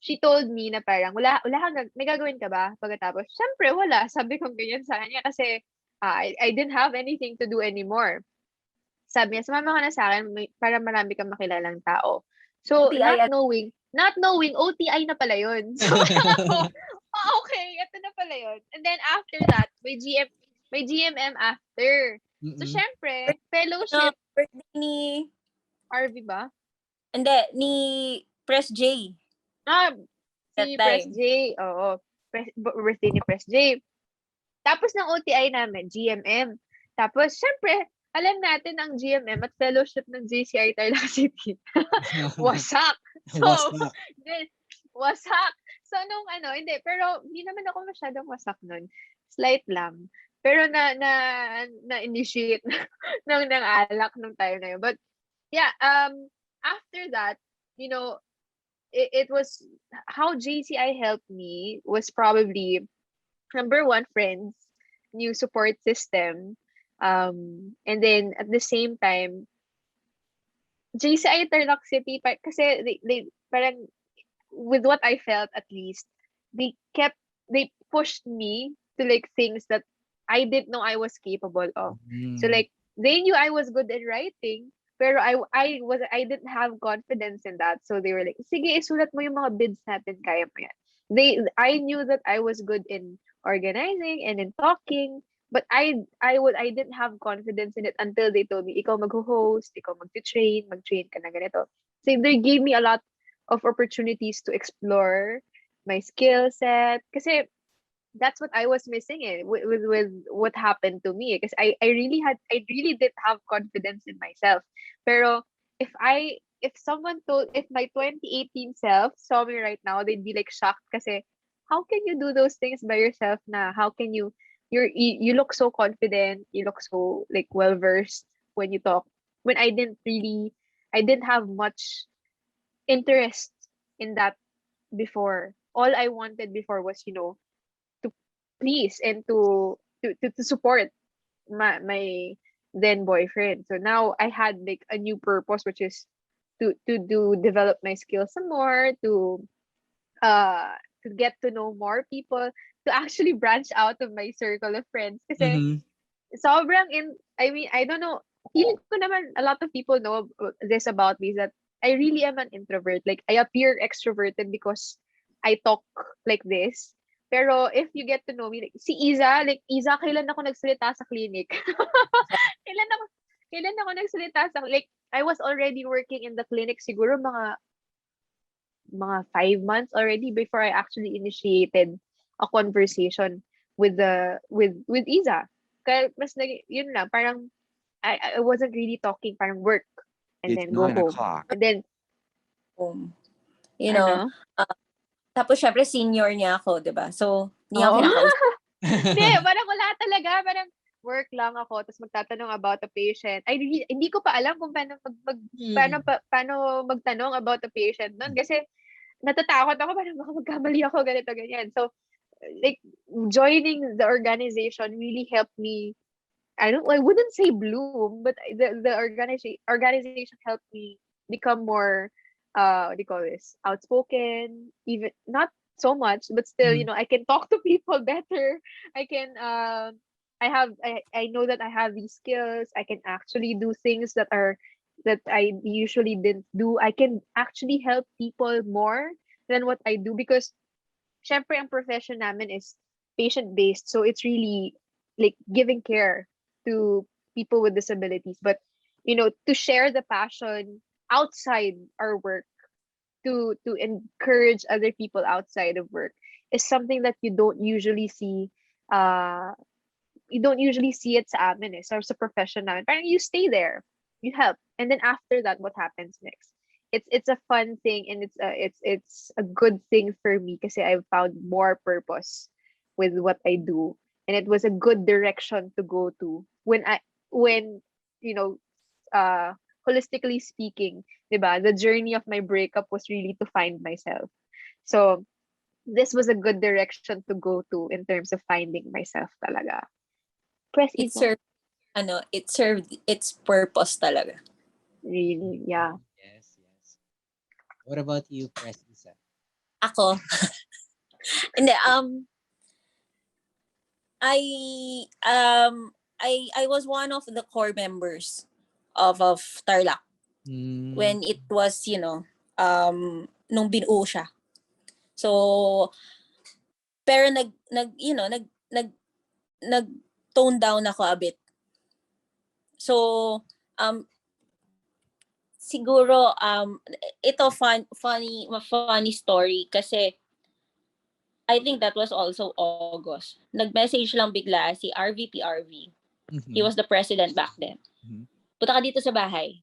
she told me na parang, wala kang, may gagawin ka ba? Pagkatapos, syempre, wala. Sabi ko ganyan sa kanya kasi I didn't have anything to do anymore. Sabi niya, sumama ka na sa akin para marami kang makilalang tao. So, OTI not knowing, OTI na pala yun. So, ako, okay, ito na pala yun. And then after that, may GMM after. So, Mm-mm. syempre, no, fellowship, birthday ni, RV ba? hindi, ni Press J Ah, that si Press time. J, oo. Birthday ni Press J. Tapos ng OTI namin, GMM. Tapos, syempre, alam natin ang GMM at fellowship ng JCI Tarlac City. Wasak. So, What's that? then, wasak. So, hindi, pero hindi naman ako masyadong wasak nun. Slight lang. Pero na-initiate ng alak nung time na yun. But, yeah, after that, it was, how JCI helped me was probably, number one, friends, new support system, and then at the same time, JCI Tarlac City, kasi they parang, with what I felt at least, they pushed me to like things that I didn't know I was capable of. So Mm. like, they knew I was good at writing, pero I didn't have confidence in that. So they were like, sige, isulat mo yung mga bids natin, kaya mo yan. I knew that I was good in organizing and in talking, but I didn't have confidence in it until they told me, ikaw mag-host, ikaw mag-train ka na ganito. So they gave me a lot of opportunities to explore my skill set. Kasi that's what I was missing with what happened to me. Because I really didn't have confidence in myself. Pero if my 2018 self saw me right now, they'd be like shocked kasi how can you do those things by yourself na? How can you look so confident, you look so like well versed when you talk. When I didn't have much interest in that before. All I wanted before was, to please and to support my then boyfriend. So now I had like a new purpose, which is to develop my skills some more, uh to get to know more people, to actually branch out of my circle of friends. Kasi Mm-hmm. I mean, I don't know, feeling ko naman a lot of people know this about me, is that I really am an introvert. Like, I appear extroverted because I talk like this. Pero if you get to know me, like, like, Iza, kailan ako nagsalita sa clinic? kailan ako, kailan ako nagsalita like, I was already working in the clinic siguro mga 5 months already before I actually initiated a conversation with Iza. Kaya mas yun lang, parang I wasn't really talking, parang work and It's then go 9 home. o'clock. And then, Home. You know, ano? tapos syempre senior niya ako, 'di ba? So, hindi ako Oo. kinakausap. Hindi, parang wala talaga. Parang work lang ako, tapos magtatanong about the patient. Hindi ko pa alam kung paano magtanong about the patient nun. Kasi natatakot ako, parang baka magkamali ako, ganito, ganyan. So, like, joining the organization really helped me. I wouldn't say bloom, but the organization helped me become more, what do you call this, outspoken, even not so much, but still, Mm. I can talk to people better. I can, I know that I have these skills. I can actually do things that I usually didn't do. I can actually help people more than what I do, because syempre ang profession namin is patient-based. So it's really like giving care to people with disabilities. But, to share the passion outside our work, to encourage other people outside of work, is something that uh you don't usually see it sa amin eh. So sa profession namin, parang you stay there, you help, and then after that, what happens next? It's a fun thing, and it's a good thing for me kasi I've found more purpose with what I do, and it was a good direction to go to when you know holistically speaking, 'di ba? The journey of my breakup was really to find myself. So this was a good direction to go to in terms of finding myself talaga. Press It Ivo. served, it served its purpose talaga. Really, yeah. Yes, yes. What about you, Press Isa? Ako, hindi, I, I was one of the core members of Tarlac Mm, when it was, nung binuo siya. So, pero nag tone down ako a bit. So, um, siguro, ito funny story kasi I think that was also August. Nag-message lang bigla si RVP. He mhm, was the president back then. mhm, Punta ka dito sa bahay.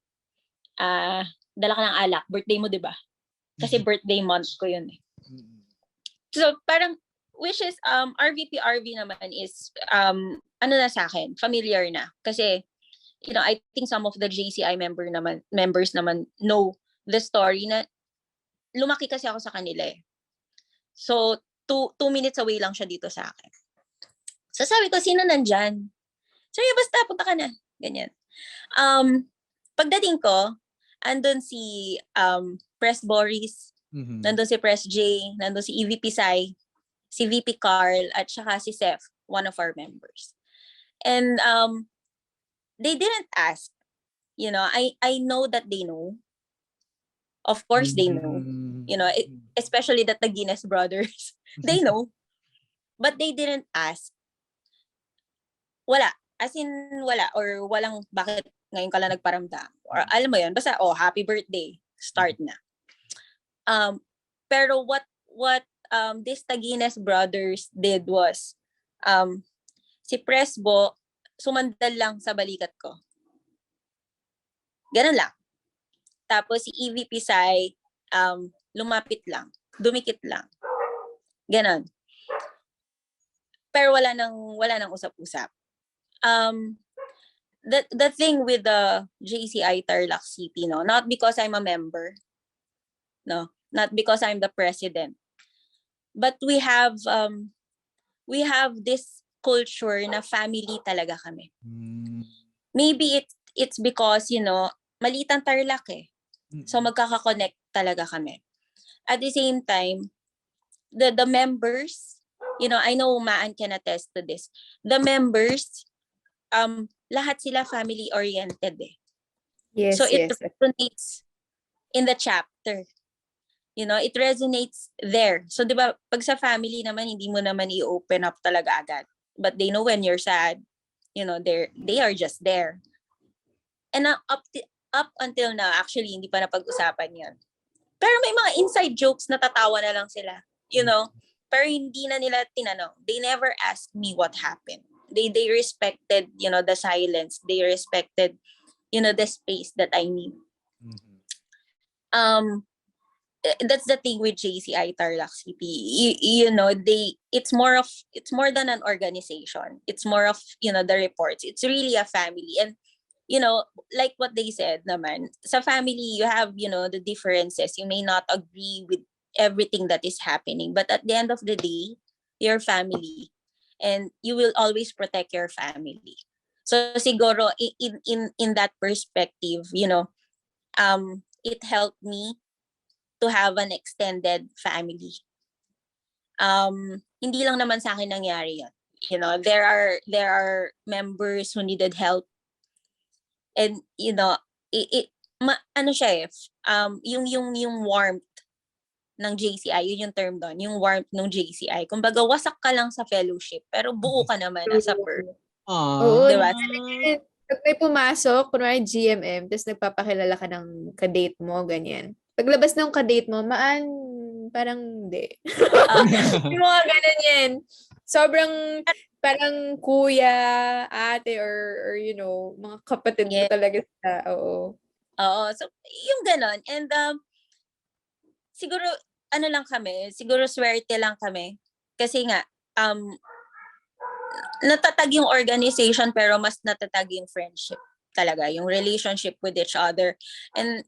Dala ka ng alak. Birthday mo, di ba? Kasi birthday month ko yun eh. mhm, So, parang, which is, RVP naman is, ano na sa akin, familiar na. Kasi, I think some of the JCI members naman know the story na lumaki kasi ako sa kanila eh. So, 2 minutes away lang siya dito sa akin. So, sabi ko, sino nandyan? Sabi, basta, punta ka na. Ganyan. Pagdating ko, andun si Press Boris, mhm, nandun si Press J, nandun si EVP Sai, si VP Carl, at saka si Seth, one of our members. And they didn't ask. I know that they know. Of course, they know. mm, Especially that the Guinness brothers, they know. But they didn't ask. Wala. As in, wala. Or walang, bakit ngayon ka lang nagparamdam? Or alam mo yun, basta, happy birthday. Start na. Pero what this Taguines brothers did was, si Presbo, sumandal lang sa balikat ko. Ganun lang. Tapos si EVP Sai, lumapit lang. Dumikit lang. Ganon. Pero wala nang usap-usap. The thing with the JCI Tarlac City, no, not because I'm a member, no, not because I'm the president, but we have this culture na family talaga kami. mm, Maybe it's because, maliit ang Tarlac eh. So magkaka-connect talaga kami. At the same time, the members, I know Maan can attest to this. The members, lahat sila family oriented eh. So Yes, it yes. resonates in the chapter. It resonates there. So 'di ba, pag sa family naman hindi mo naman i-open up talaga agad. But they know when you're sad. They are just there. And up until now, actually hindi pa napag-usapan 'yon. Pero may mga inside jokes na tatawa na lang sila. Pero hindi na nila tinanong. They never asked me what happened. They respected, the silence. They respected, the space that I need. mhm, That's the thing with JCI Tarlac City. It's more than an organization. It's more of, the reports. It's really a family. And like what they said naman, sa family, you have, the differences. You may not agree with everything that is happening. But at the end of the day, your family. And you will always protect your family. So siguro, in that perspective, it helped me to have an extended family. Hindi lang naman sa akin nangyari yun. There are members who needed help. And ano siya eh, yung warmth ng JCI, yun yung term doon, yung warmth ng JCI. Kumbaga, wasak ka lang sa fellowship, pero buo ka naman as a per. Oo, Diba? Ah, Pag may pumasok, kunwari GMM, tapos nagpapakilala ka ng kadate mo, ganyan. Paglabas ng kadate mo, parang hindi. Ah, Yung mga ganun yan. Sobrang parang kuya, ate, or mga kapatid mo yeah. talaga sila. Oo. Oo. So, yung ganon. And siguro, ano lang kami, siguro swerte lang kami. Kasi nga, natatag yung organization pero mas natatag yung friendship talaga, yung relationship with each other. And,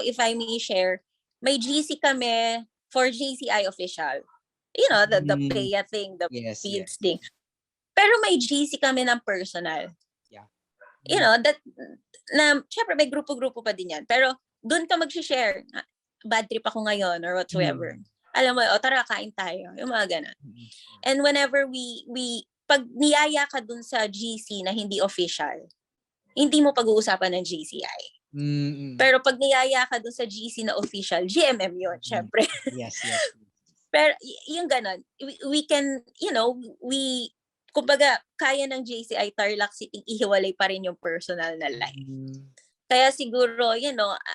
if I may share, may GC kami for GCI official. The Mm, PAYA thing, the yes, feeds yes. thing. Pero may GC kami ng personal. Yeah. That, syempre may grupo-grupo pa din yan. Pero, doon ka mag-share. Bad trip ako ngayon or whatsoever. Alam mo, tara, kain tayo. Yung mga ganun. And whenever pag niyaya ka dun sa GC na hindi official, hindi mo pag-uusapan ng GCI. Pero pag niyaya ka dun sa GC na official, GMM yun, syempre. Yes, yes. Pero yung ganon, we can, kumbaga, kaya ng GCI Tarlac City, ihiwalay pa rin yung personal na life. Kaya siguro,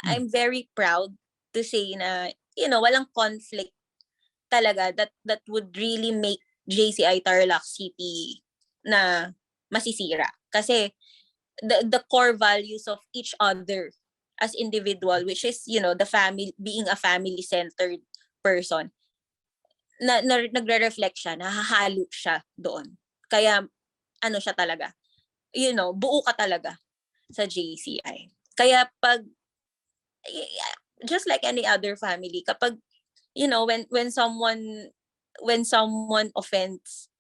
I'm very proud to say na, walang conflict talaga that would really make JCI Tarlac City na masisira. Kasi the core values of each other as individual, which is, the family, being a family-centered person, nagre-reflect siya, nahahalo siya doon. Kaya, siya talaga, buo ka talaga sa JCI. Kaya just like any other family, kapag, when someone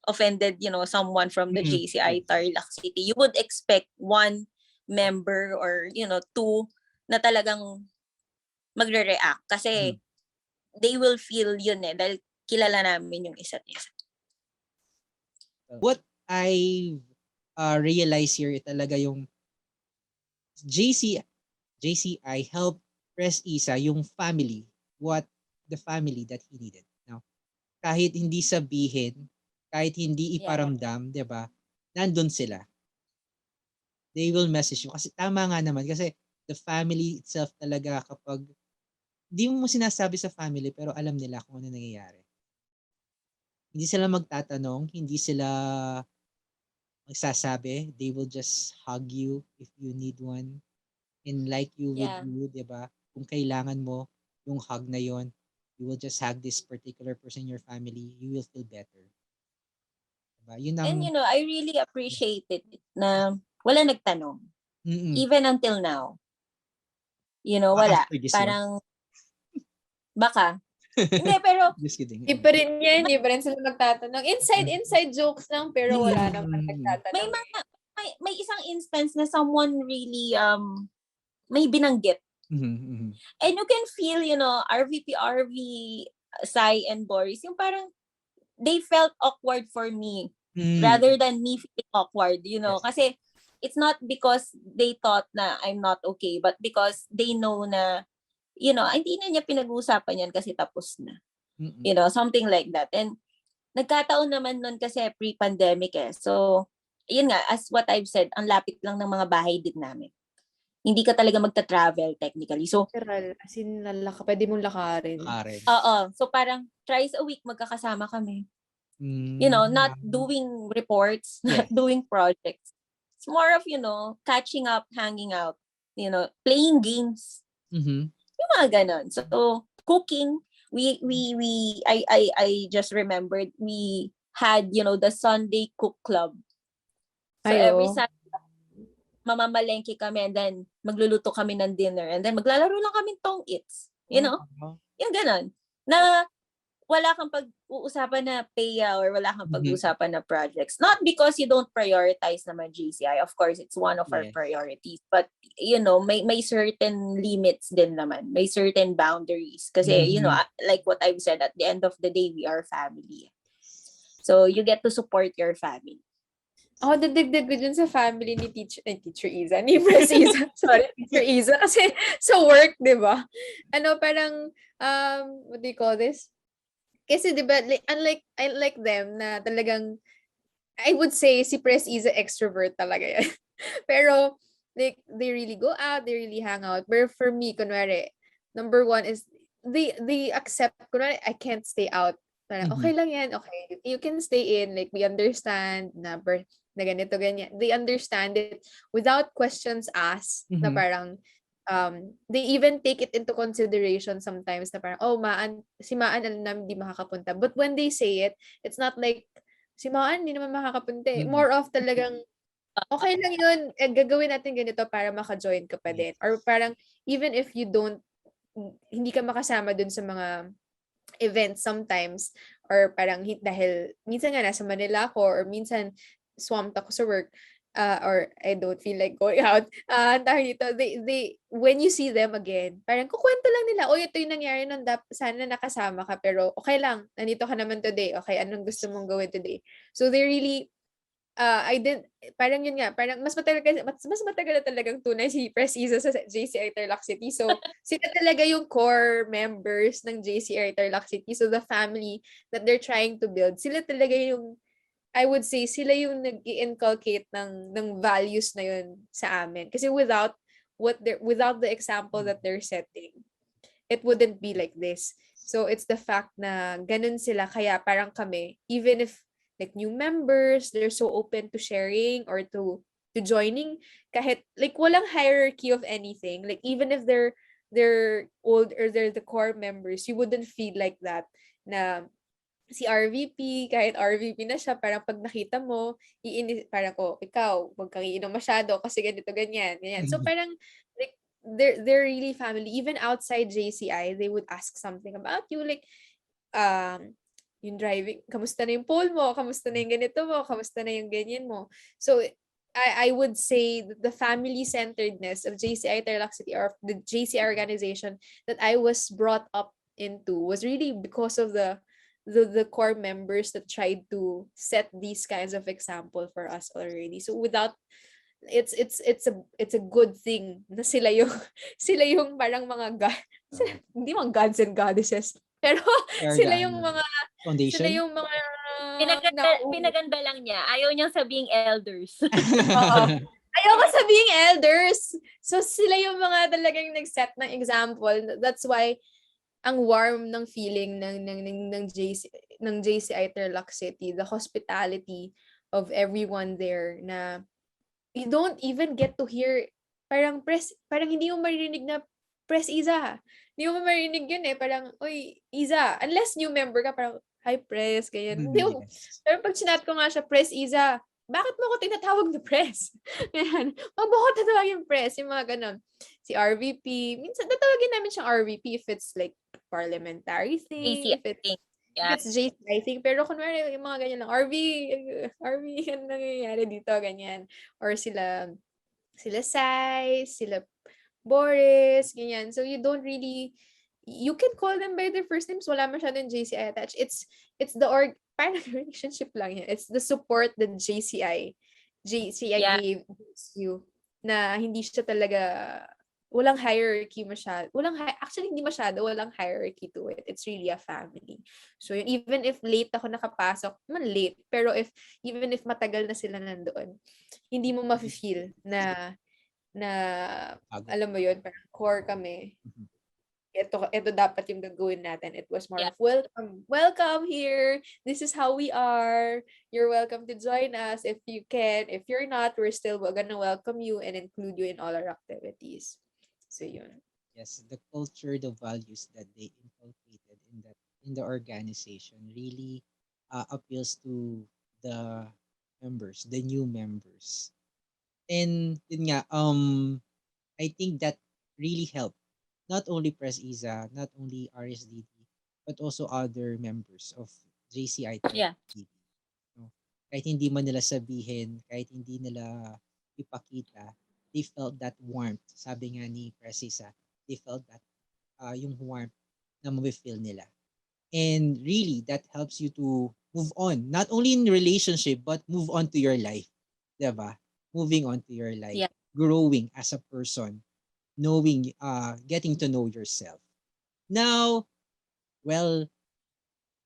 offended, someone from the JCI Tarlac City, you would expect one member or, two na talagang magre-react. Kasi they will feel yun dahil kilala namin yung isa't isa. What I realize here talaga yung JCI helped Press Isa yung family, the family that he needed. Now, kahit hindi sabihin, kahit hindi iparamdam, 'di ba? Nandun sila. They will message you. Kasi tama nga naman kasi the family itself talaga kapag hindi mo sinasabi sa family pero alam nila kung ano nangyayari. Hindi sila magtatanong, hindi sila magsasabi. They will just hug you if you need one and like you with you, 'di ba? Kung kailangan mo yung hug na yon, you will just hug this particular person in your family, you will feel better. Diba? Yun ang, And I really appreciate it na wala nagtanong. Even until now. Wala. Parang, baka. Hindi, pero, just kidding. Di pa rin yan, di pa rin sila nagtatanong. Inside jokes lang, pero wala naman nagtatanong. May isang instance na someone really, may binanggit. And you can feel, RV, Sai, and Boris, yung parang, they felt awkward for me rather than me feeling awkward, Yes. Kasi it's not because they thought na I'm not okay, but because they know na, hindi na niya pinag-uusapan yan kasi tapos na. Something like that. And nagkataon naman nun kasi pre-pandemic So, yun nga, as what I've said, ang lapit lang ng mga bahay din namin. Hindi ka talaga magta-travel technically. So, as in, pwede mong lakarin. Oo. So, parang thrice a week magkakasama kami. Not doing reports, not doing projects. It's more of, catching up, hanging out, playing games. Yung mga ganon. So, cooking, I just remembered, we had, the Sunday cook club. So, every Sunday, mamamalengke kami and then magluluto kami ng dinner and then maglalaro lang kami tong-its. Yung ganon. Na wala kang pag-uusapan na PAYA or wala kang pag-uusapan na projects. Not because you don't prioritize naman GCI. Of course, it's one of our priorities. But, may certain limits din naman. May certain boundaries. Kasi, like what I've said, at the end of the day, we are family. So, you get to support your family. Ako, dadagdag ko dun sa family ni Teacher Iza, ni Press Iza. Sorry, Teacher Iza. Kasi sa work, di ba? Parang, what do you call this? Kasi, di ba, unlike them, na talagang, I would say, si Press Iza extrovert talaga yan. Pero, Like, they really go out, they really hang out. But for me, kunwari, number one is they accept, kunwari, I can't stay out. Parang, Mhm. okay lang yan, okay. You can stay in. Like, we understand na, na ganito, ganyan. They understand it without questions asked na Mhm. parang, they even take it into consideration sometimes na parang, oh, si Maan alam namin hindi makakapunta. But when they say it, it's not like, si Maan hindi naman makakapunta eh. Mhm. More of talagang, okay lang yun, gagawin natin ganito para maka-join ka pa din. Or Yes. parang, even if you don't, hindi ka makasama dun sa mga events sometimes, or parang dahil minsan nga nasa Manila ako, or minsan swamped ako sa work, or I don't feel like going out, tawag dito, when you see them again, parang kukwento lang nila, oh, ito yung nangyari nun, sana nakasama ka, pero okay lang, nandito ka naman today, okay, anong gusto mong gawin today? So they really, I didn't, parang yun nga, parang mas matagal na talagang tunay si Press Isa sa JCI Tarlac City. So, sila talaga yung core members ng JCI Tarlac City. So, the family that they're trying to build, sila talaga yung, I would say, sila yung nag-inculcate ng values na yun sa amin. Kasi without the example that they're setting, it wouldn't be like this. So it's the fact na ganun sila, kaya parang kami, even if like new members, they're so open to sharing or to joining, kahit like walang hierarchy of anything. Like even if they're old or they're the core members, you wouldn't feel like that na si RVP, kahit RVP na siya, parang pag nakita mo, parang, oh, ikaw, huwag kang iinom masyado kasi ganito, ganyan, ganyan. So Mhm. parang, like, they're really family. Even outside JCI, they would ask something about you, like, um, yung driving, kamusta na yung pole mo, kamusta na yung ganito mo, kamusta na yung ganyan mo. So, I would say that the family-centeredness of JCI Tarlac City, or the JCI organization that I was brought up into, was really because of the core members that tried to set these kinds of example for us already. So without, it's a good thing na sila yung sila yung parang mga god, hindi mga gods and goddesses, pero They are the sila yung ano, mga sila foundation. yung mga Pinaganda lang niya. Ayaw niyang sabing elders. oo. Ayoko sabihing elders. So sila yung mga talagang nag-set ng example. That's why ang warm ng feeling ng JCI Tarlac City, the hospitality of everyone there, na you don't even get to hear, parang hindi mo maririnig na Press Iza. Hindi mo maririnig yun eh. Parang, oy, Iza. Unless new member ka, parang, hi Press, ganyan. Hindi mo, Yes. pero pag chinat ko nga siya, Press Iza, bakit mo ko tinatawag na Press? Ganyan. Wag mo ko tatawagin Press, yung mga ganon. Si RVP, minsan tatawagin namin siyang RVP if it's like parliamentary thing, JCI thing. if Yeah. it's JCI thing, pero kunwari yung mga ganyan lang, RV, ano nangyayari dito, ganyan. Or sila Sai, sila Boris, ganyan. So you don't really, you can call them by their first names, wala masyadong JCI attached. It's the parang relationship lang yan. It's the support that JCI Yeah. gives you, na hindi siya talaga, walang hierarchy masyado. Actually, hindi masyado, walang hierarchy to it. It's really a family. So, even if late ako nakapasok, man late, pero even if matagal na sila nandoon, hindi mo mafe-feel na Pagod. alam mo yun, parang core kami. Mhm. Ito dapat yung gagawin natin. It was more Yeah. of welcome here. This is how we are. You're welcome to join us if you can. If you're not, we're still gonna welcome you and include you in all our activities. So yun. Yes, the culture, the values that they inculcated in the organization really appeals to the members, the new members. And yun nga, I think that really helped not only Press Isa, not only RSDT, but also other members of JCI Yeah. TV. No? Kahit hindi man nila sabihin, kahit hindi nila ipakita, they felt that warmth. Sabi nga ni Press Isa, they felt that yung warmth na ma-feel nila. And really, that helps you to move on. Not only in relationship, but move on to your life. Diba? Moving on to your life. Yeah. Growing as a person. Knowing, getting to know yourself. Now, well,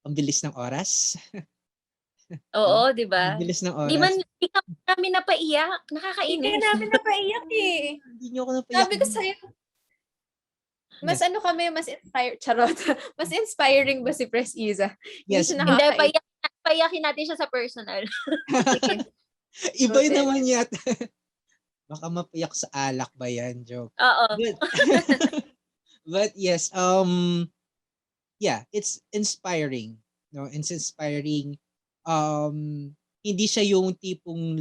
ang bilis ng oras. Oo, 'di ba? Ang bilis ng Di man oras. di ka namin napaiyak, Hindi ka nakakainis. namin napaiyak eh. Hindi niyo ako napayak Sabi ko dun. sa'yo, mas Yes. ano kami, mas inspired, charot. Mas inspiring ba si Pres Iza? Hindi Yes. siya Hindi, nakakaiyak. paiyakin natin siya sa personal. Sige, Iba yun noted. naman yata. Baka mapayak sa alak ba yan? Joke. Oo. But, but yes, yeah, it's inspiring. No, it's inspiring. Hindi siya yung tipong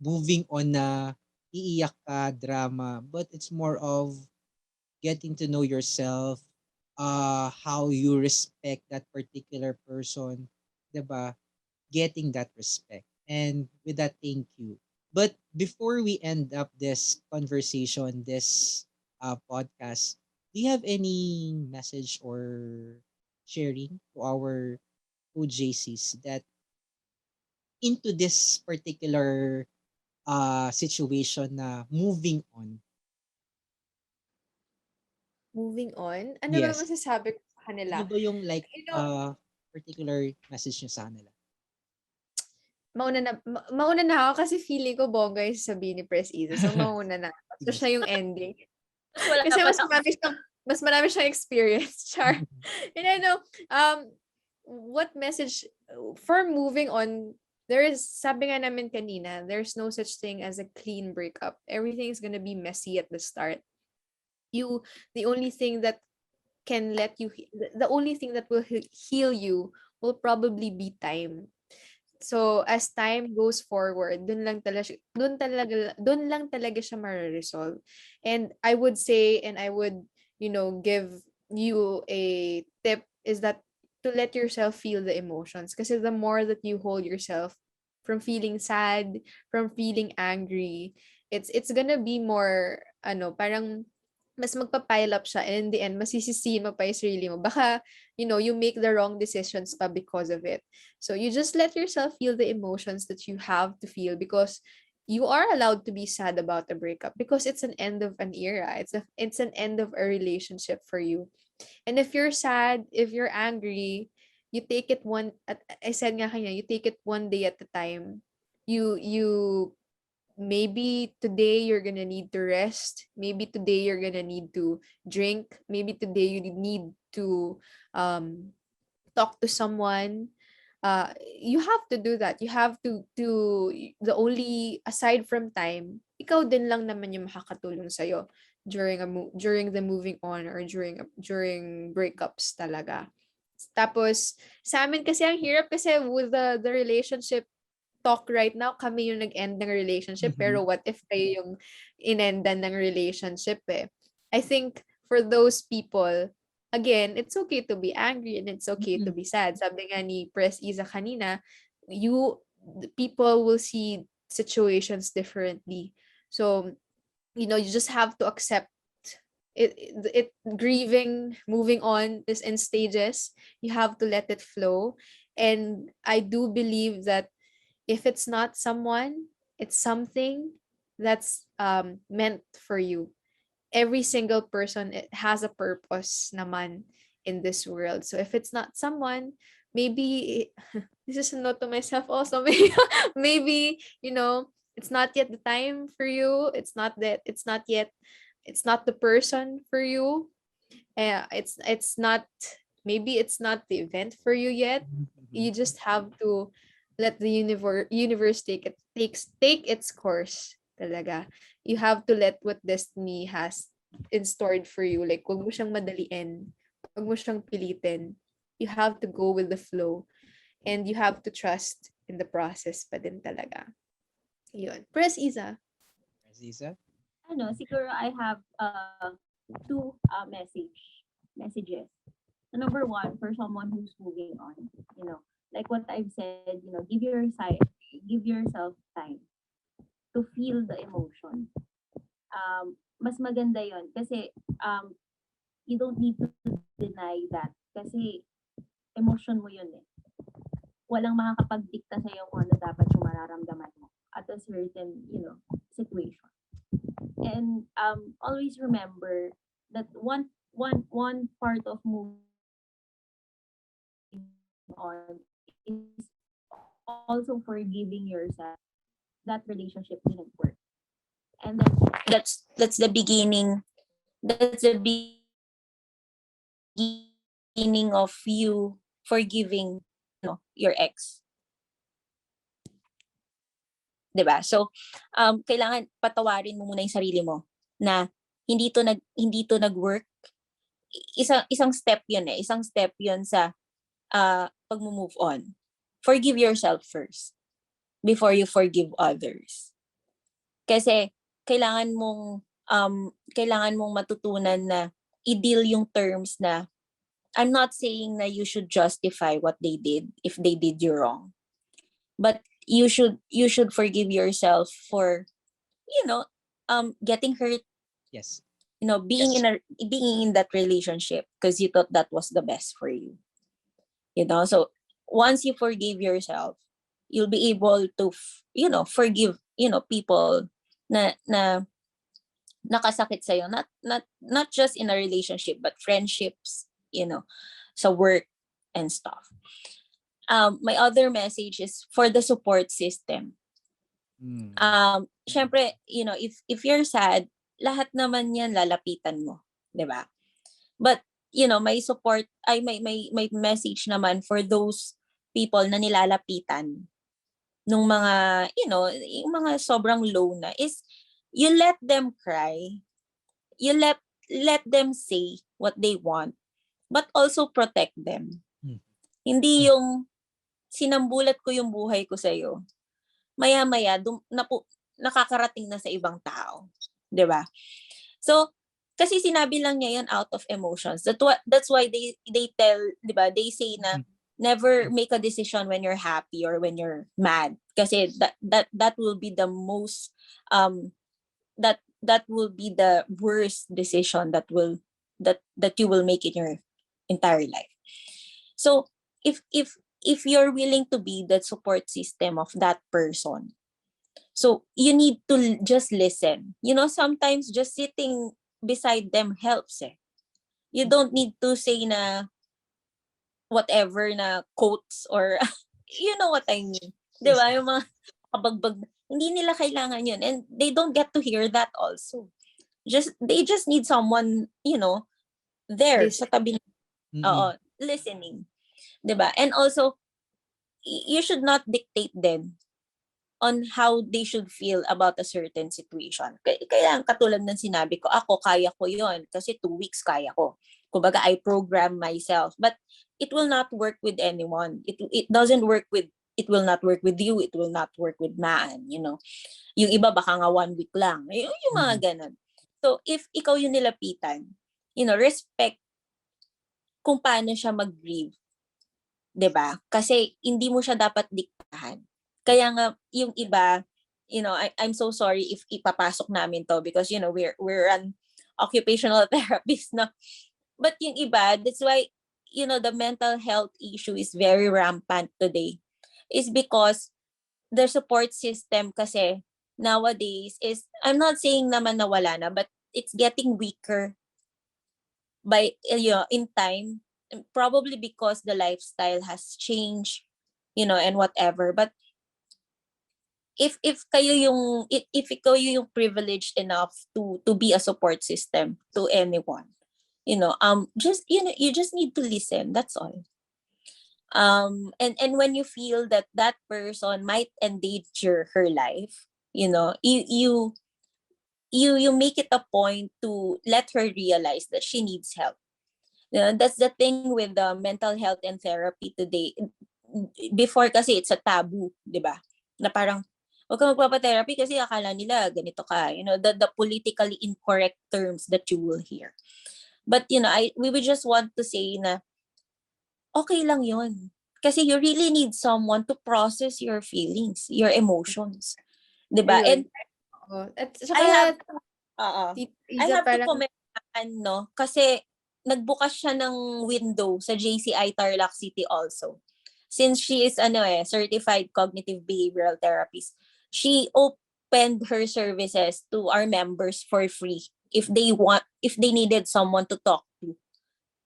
moving on na iiyak ka, drama, but it's more of getting to know yourself, how you respect that particular person, 'di ba? Getting that respect. And with that, thank you. But before we end up this conversation, this podcast, do you have any message or sharing to our OJCs that into this particular situation na moving on? Moving on, ano ba Yes. masasabi ko sa Ano kanila? ba yung like You know, particular message nyo sa kanila? mauna na ako kasi feeling ko bongga yung sasabihin ni Pres Iza. So, mauna na. So, Sige. siya yung ending. Tapos wala Kasi pa mas marami siyang experience, Char. And I know, what message, for moving on, sabi nga namin kanina, there's no such thing as a clean breakup. Everything is gonna be messy at the start. The only thing that can let you, the only thing that will heal you will probably be time. So as time goes forward, dun lang talaga siya ma-resolve. And I would say, and I would, give you a tip is that to let yourself feel the emotions. Kasi the more that you hold yourself from feeling sad, from feeling angry, it's gonna be more, parang mas magpa-pile up siya, and in the end, masisisihin mo pa yung sarili mo. Baka, you make the wrong decisions pa because of it. So you just let yourself feel the emotions that you have to feel, because you are allowed to be sad about a breakup, because it's an end of an era. It's an end of a relationship for you. And if you're sad, if you're angry, you take it I said nga kanya, you take it one day at a time. You maybe today you're gonna need to rest. Maybe today you're gonna need to drink. Maybe today you need to talk to someone. You have to do that. You have to the only, aside from time, ikaw din lang naman yung makakatulong sa'yo during the moving on, or during breakups talaga. Tapos sa amin kasi ang hirap kasi with the relationship talk right now, kami yung nag-end ng relationship, pero what if kayo yung inendan ng relationship eh. I think for those people, again, it's okay to be angry and it's okay to be sad. Sabi nga ni Pres Iza kanina, people will see situations differently. So, you just have to accept it. Grieving, moving on is in stages. You have to let it flow. And I do believe that if it's not someone, it's something that's meant for you. Every single person, it has a purpose naman in this world. So if it's not someone, maybe this is a note to myself also. Maybe it's not yet the time for you. It's not the person for you. It's not, maybe it's not the event for you yet. You just have to let the universe take its course talaga. You have to let what destiny has in store for you. Like, wag mo siyang madaliin, wag mo siyang pilitin. You have to go with the flow, and you have to trust in the process pa din talaga. Yun. Press Iza. Aziza? Siguro I have two messages. So number one, for someone who's moving on, like what I've said, give yourself time to feel the emotion. Mas maganda yon kasi you don't need to deny that kasi emotion mo yun eh. Walang makakapagdikta sa iyo kung ano dapat yung mararamdaman mo at a certain, situation. And always remember that one part of moving on is also forgiving yourself that relationship didn't work. And then that's the beginning of you forgiving, your ex. 'Di ba? So kailangan patawarin mo muna yung sarili mo na hindi to nag-work. Isang step 'yun eh. Isang step 'yun sa pag-move on. Forgive yourself first before you forgive others. Kasi kailangan mong matutunan na i-deal yung terms na I'm not saying na you should justify what they did if they did you wrong. But you should forgive yourself for getting hurt, Yes. being in that relationship because you thought that was the best for you. So once you forgive yourself, you'll be able to forgive people na nakasakit sa not just in a relationship but friendships, sa work and stuff. My other message is for the support system. Syempre, if you're sad, lahat naman yan lalapitan mo, 'di ba? But may support, may message naman for those people na nilalapitan nung mga, yung mga sobrang low na is you let them cry. You let them say what they want, but also protect them. Hindi yung sinambulat ko yung buhay ko sa iyo. Maya-maya nakakarating na sa ibang tao, 'di ba? So kasi sinabi lang niya yan out of emotions. That's why they tell, 'di ba? They say na never make a decision when you're happy or when you're mad kasi that will be the most that will be the worst decision that you will make in your entire life. So if you're willing to be the support system of that person, so you need to just listen. Sometimes just sitting beside them helps eh. You don't need to say na whatever na quotes or you know what I mean. 'Di ba? Yung mga kabagbag, hindi nila kailangan yun and they don't get to hear that also. They just need someone, there sa tabi. Listening. 'Di ba? And also you should not dictate them on how they should feel about a certain situation. Kaya katulad ng sinabi ko, ako kaya ko yon kasi 2 weeks kaya ko. Kumbaga I program myself, but it will not work with anyone. It doesn't work with, it will not work with you, it will not work with man, Yung iba baka nga 1 week lang. Yung mga ganun. So if ikaw yung nilapitan, respect kung paano siya mag-grieve. 'Di ba? Kasi hindi mo siya dapat diktahan. Kaya nga yung iba, I'm so sorry if ipapasok namin to because we're an occupational therapist na. But yung iba, that's why the mental health issue is very rampant today. Is because the support system kasi nowadays is, I'm not saying naman na wala na, but it's getting weaker by in time, probably because the lifestyle has changed, and whatever. But if ikaw yung privileged enough to be a support system to anyone, just you just need to listen, that's all. And when you feel that person might endanger her life, you make it a point to let her realize that she needs help. That's the thing with the mental health and therapy today. Before kasi it's a taboo, 'di ba? Na parang wag ka magpapa-therapy kasi akala nila ganito ka. The politically incorrect terms that you will hear. But we would just want to say na okay lang 'yon. Kasi you really need someone to process your feelings, your emotions. 'Di ba? And at I have Iza, to comment kasi nagbukas siya ng window sa JCI Tarlac City also. Since she is certified cognitive behavioral therapist, she opened her services to our members for free if they needed someone to talk to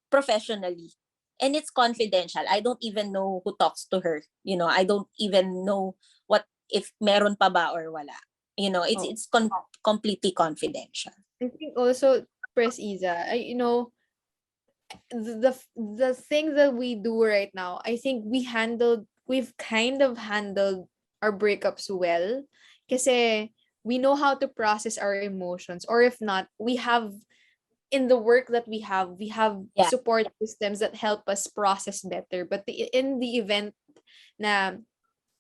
professionally. and it's confidential. I don't even know who talks to her. I don't even know what if meron pa ba or wala. It's Oh. it's completely confidential. I think also, Press Isa, the thing that we do right now, I think we've kind of handled our breakups well. Kasi we know how to process our emotions. Or if not, we have, in the work that we have Yeah. support systems that help us process better. But in the event na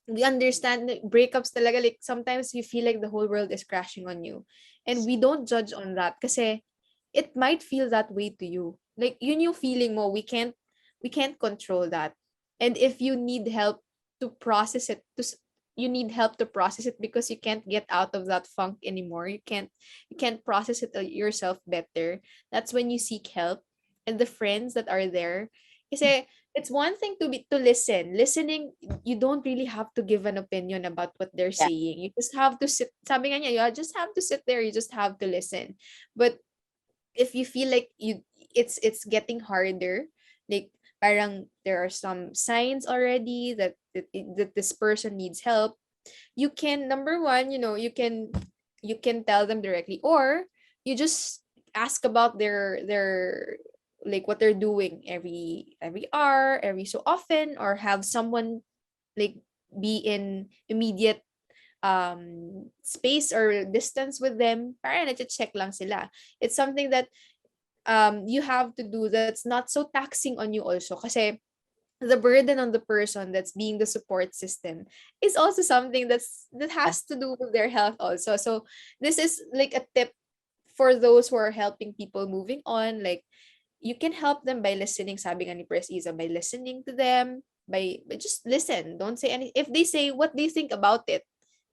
we understand that breakups talaga, like sometimes you feel like the whole world is crashing on you. And we don't judge on that kasi it might feel that way to you. Like yun yung feeling mo, we can't control that. And if you need help to process it, you need help to process it because you can't get out of that funk anymore. You can't process it yourself better. That's when you seek help and the friends that are there. Kasi it's one thing to listen. Listening, you don't really have to give an opinion about what they're Yeah. saying. You just have to sit. Sabi nga niya, you just have to sit there. You just have to listen. But if you feel like it's getting harder, like parang there are some signs already that this person needs help, you can, number one, you can tell them directly, or you just ask about their like what they're doing every hour, every so often, or have someone like be in immediate space or distance with them para na-check lang sila. It's something that you have to do that's not so taxing on you also, kasi the burden on the person that's being the support system is also something that has to do with their health also. So this is like a tip for those who are helping people moving on. Like you can help them by listening, sabi nga ni Press Isa, by listening to them, by just listen. Don't say anything. If they say, what do you think about it?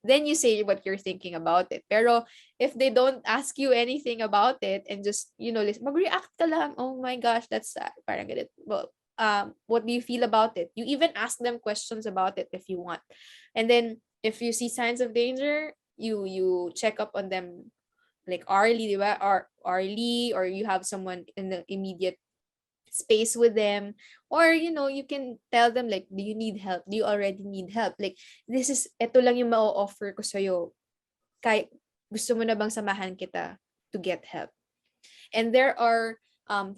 Then you say what you're thinking about it. Pero if they don't ask you anything about it and just, listen, mag-react ka lang. Oh my gosh, that's sad. Parang ganit. Well, what do you feel about it? You even ask them questions about it if you want. And then if you see signs of danger, you check up on them like hourly, di ba? Or hourly, or you have someone in the immediate space with them, or you can tell them like, do you need help? Do you already need help? Like, ito lang yung ma-offer ko sa'yo. Kaya, gusto mo na bang samahan kita to get help? And there are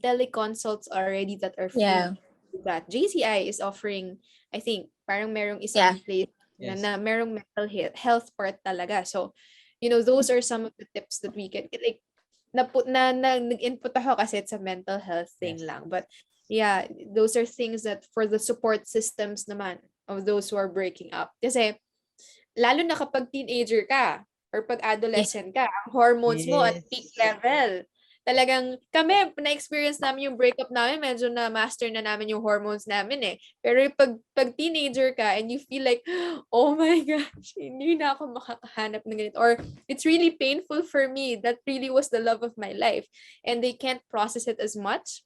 teleconsults already that are Yeah. free. That JCI is offering, I think, parang merong Yeah. isang place Yes. na merong mental health part talaga. So, those are some of the tips that we can, like, nag-input ako kasi it's a mental health thing Yes. lang. But yeah, those are things that for the support systems naman of those who are breaking up. Kasi lalo na kapag teenager ka or pag adolescent ka, ang hormones mo at peak Yes. level. Talagang kami, na-experience namin yung breakup namin, medyo na-master na namin yung hormones namin eh. Pero yung pag teenager ka and you feel like, oh my gosh, hindi na ako makakahanap ng ganito. Or it's really painful for me. That really was the love of my life. And they can't process it as much.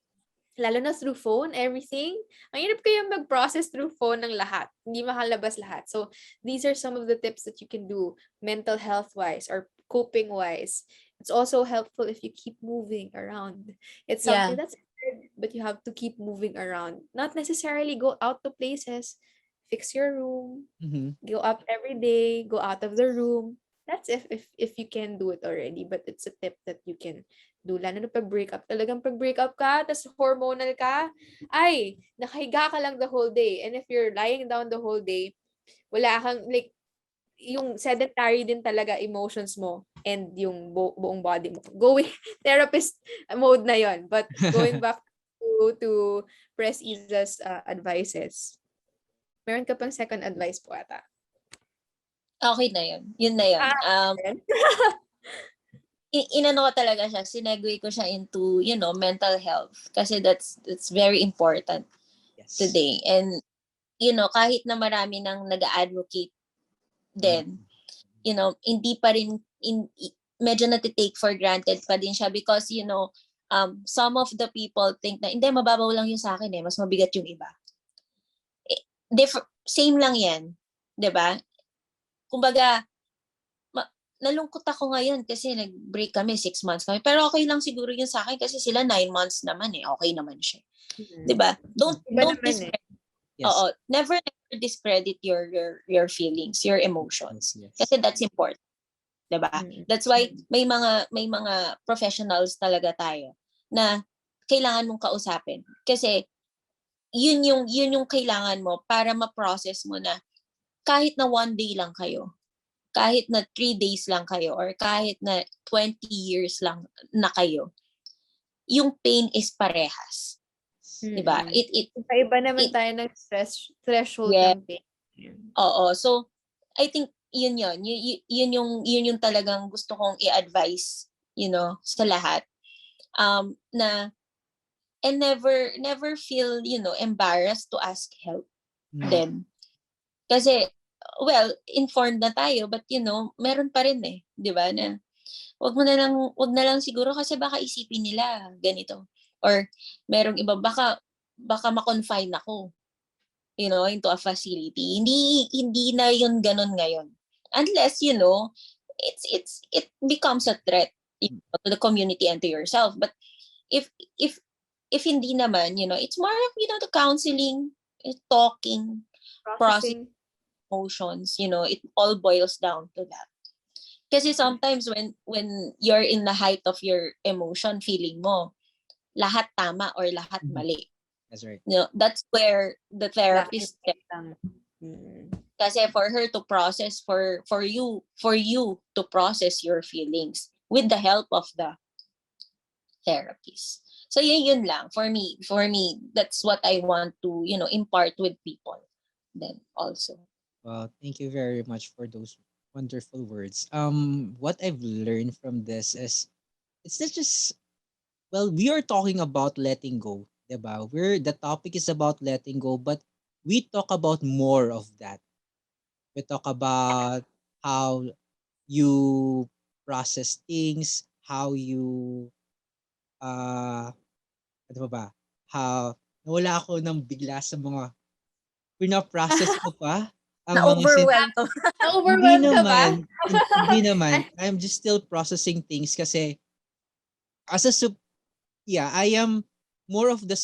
Lalo na through phone, everything. Ang hirap kaya mag-process through phone ng lahat. Hindi makalabas lahat. So, these are some of the tips that you can do mental health-wise or coping-wise. It's also helpful if you keep moving around. It's something Yeah. that's hard, but you have to keep moving around. Not necessarily go out to places. Fix your room. Mhm. Go up every day. Go out of the room. That's if you can do it already. But it's a tip that you can do. Lalo na pag-breakup. Talagang pag-breakup ka, tas hormonal ka, ay, nakahiga ka lang the whole day. And if you're lying down the whole day, wala kang, like, yung sedentary din talaga emotions mo and yung buong body mo. Going therapist mode na yon. But going back to Press Isa's advices. Meron ka pang second advice po ata. Okay na yun. Yun na yun. Inano ko talaga siya, sinegue ko siya into, mental health. Kasi that's very important Yes. today. And, kahit na marami nang nag-advocate din, hindi pa rin, medyo natitake for granted pa din siya because, some of the people think na, hindi, mababaw lang yung sa akin eh, mas mabigat yung iba. Same lang yan. 'Di ba? Kumbaga, nalungkot ako ngayon kasi nag-break kami, 6 months kami. Pero okay lang siguro yun sa akin kasi sila 9 months naman eh. Okay naman siya. Mm. 'Di ba? Don't Iba don't naman eh. Yes. Oo, never discredit your feelings, your emotions. Yes. Kasi that's important, 'di ba? Mm. That's why may mga professionals talaga tayo na kailangan mong kausapin. Kasi yun yung kailangan mo para ma-process mo na kahit na 1 day lang kayo, kahit na 3 days lang kayo, or kahit na 20 years lang na kayo, yung pain is parehas. Diba? Mm. It Iba naman it tayo ng threshold Yeah. ng pain. Oo. So, I think yun yun. Yun yung talagang gusto kong i-advise, sa lahat. Na, and never feel, embarrassed to ask help Mm. then. Kasi, well, informed na tayo, but meron pa rin eh. Di ba? Na, wag na lang siguro kasi baka isipin nila ganito. Or, merong iba, baka ma-confine ako, into a facility. Hindi na yun ganun ngayon. Unless, it becomes a threat, to the community and to yourself. But if if if hindi naman, it's more of, the counseling, talking, processing Processing. emotions, it all boils down to that. Kasi sometimes when you're in the height of your emotion, feeling mo, lahat tama or lahat Mhm. mali. That's right. That's where the therapist lang. Mm. kasi for her to process, for you to process your feelings with the help of the therapist. So yun lang for me, that's what I want to, impart with people then also. Well, thank you very much for those wonderful words. What I've learned from this is it's not just, well, we are talking about letting go, diba? The topic is about letting go, but we talk about more of that. We talk about how you process things, how you ano pa ba? How nawala ako ng bigla sa mga pina-process ko pa ang mga Na-overwhelm to. hindi Na-overwhelmed ka ba? naman, hindi naman. I'm just still processing things kasi as a yeah, I am more of the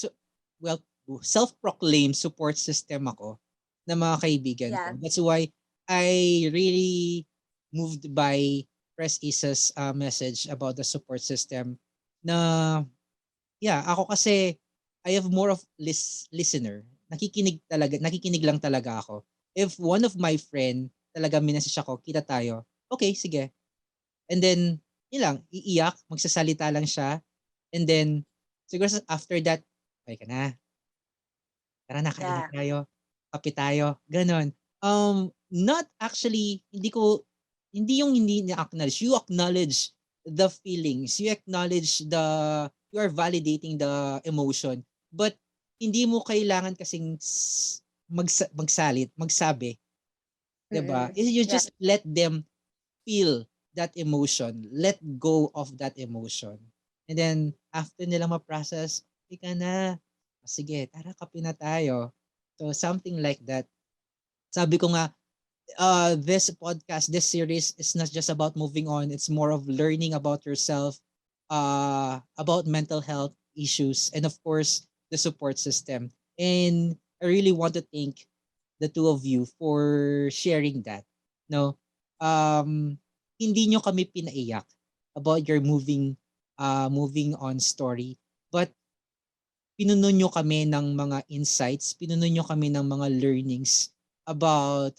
well, self-proclaimed support system ako ng mga kaibigan ko. Yeah. That's why I really moved by Press Isa's message about the support system na yeah, ako kasi I have more of listener. Nakikinig lang talaga ako. If one of my friend talaga minessage ako, kita tayo, okay, sige. And then, yun lang, iiyak, magsasalita lang siya. And then, siguro after that, okay ka na. Tara na, kain na Yeah. tayo. Kape tayo. Ganon. Not actually, hindi yung hindi na-acknowledge. You acknowledge the feelings. You are validating the emotion. But, hindi mo kailangan kasing magsabi. Diba? You Yeah. just let them feel that emotion. Let go of that emotion. And then, after nila ma-process, ika na, sige, tara kape na tayo. So, something like that. Sabi ko nga, this podcast, this series is not just about moving on. It's more of learning about yourself, about mental health issues, and of course, the support system. And I really want to thank the two of you for sharing that. No, hindi nyo kami pinaiyak about your moving on story, but pinuno nyo kami ng mga insights, pinuno nyo kami ng mga learnings about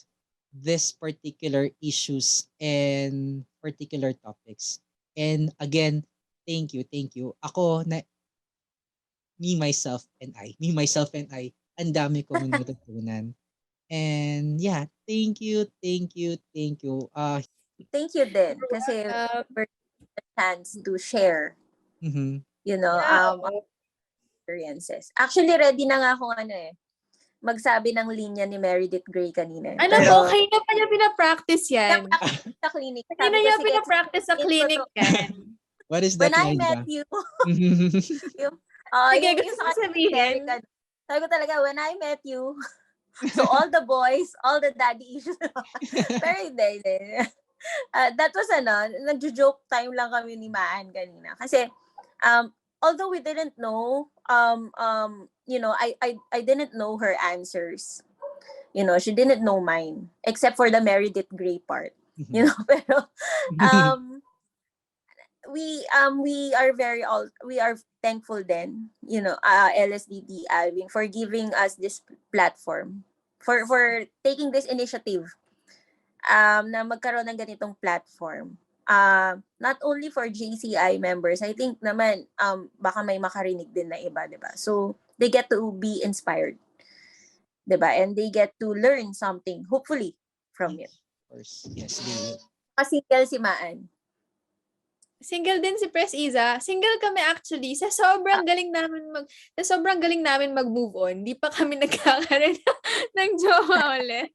this particular issues and particular topics. And again, thank you, thank you. Ako na me myself and I, ang dami kong natutunan. And yeah, thank you, thank you, thank you. Thank you din kasi for the chance to share, Mhm. Yeah, experiences. Actually, ready na nga akong magsabi ng linya ni Meredith Gray kanina. alam mo, kayo na pa niya pinapractice yan. Sa clinic. Kanina Sabi ko, niya sige, pinapractice sa clinic yan. What is when that I line met ba? you, yung, Sige, yung gusto sa mo sabihin? sabi ko talaga, when I met you, so all the boys, all the daddy issues. Pero hindi. That was nagjo-joke time lang kami ni Maan kanina. Kasi, although we didn't know, I didn't know her answers. She didn't know mine, except for the married it gray part. Mhm. Pero, we are thankful then, LSDD Alvin, for giving us this platform, for taking this initiative, na magkaroon ng ganitong platform. Not only for JCI members, I think naman, baka may makarinig din na iba, 'di ba? So, they get to be inspired, 'di ba? And they get to learn something, hopefully, from it. Of course. Yes, they will. Kasi si Maan. Single din si Pres Iza. Single kami actually. Sa sobrang galing namin mag-move on, di pa kami nagkakaroon ng jowa ulit.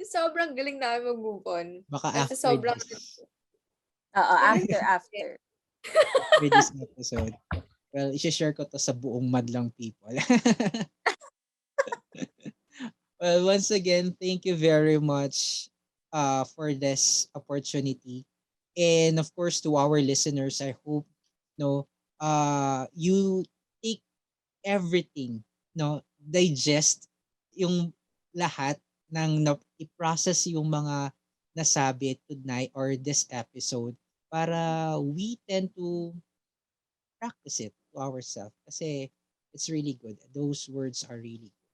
Sobrang galing namin mag-move on. Baka Kasi after sobrang this, Oo, after. after this episode. Well, i-share ko to sa buong madlang people. Well, once again, thank you very much for this opportunity. And of course, to our listeners, I hope you take everything, digest yung lahat i-process yung mga nasabi tonight or this episode para we tend to practice it to ourselves kasi it's really good. Those words are really good.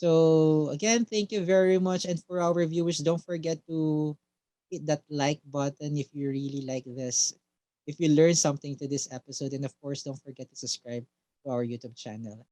So again, thank you very much. And for our viewers, don't forget to hit that like button if you really like this. If you learned something to this episode, and of course, don't forget to subscribe to our YouTube channel.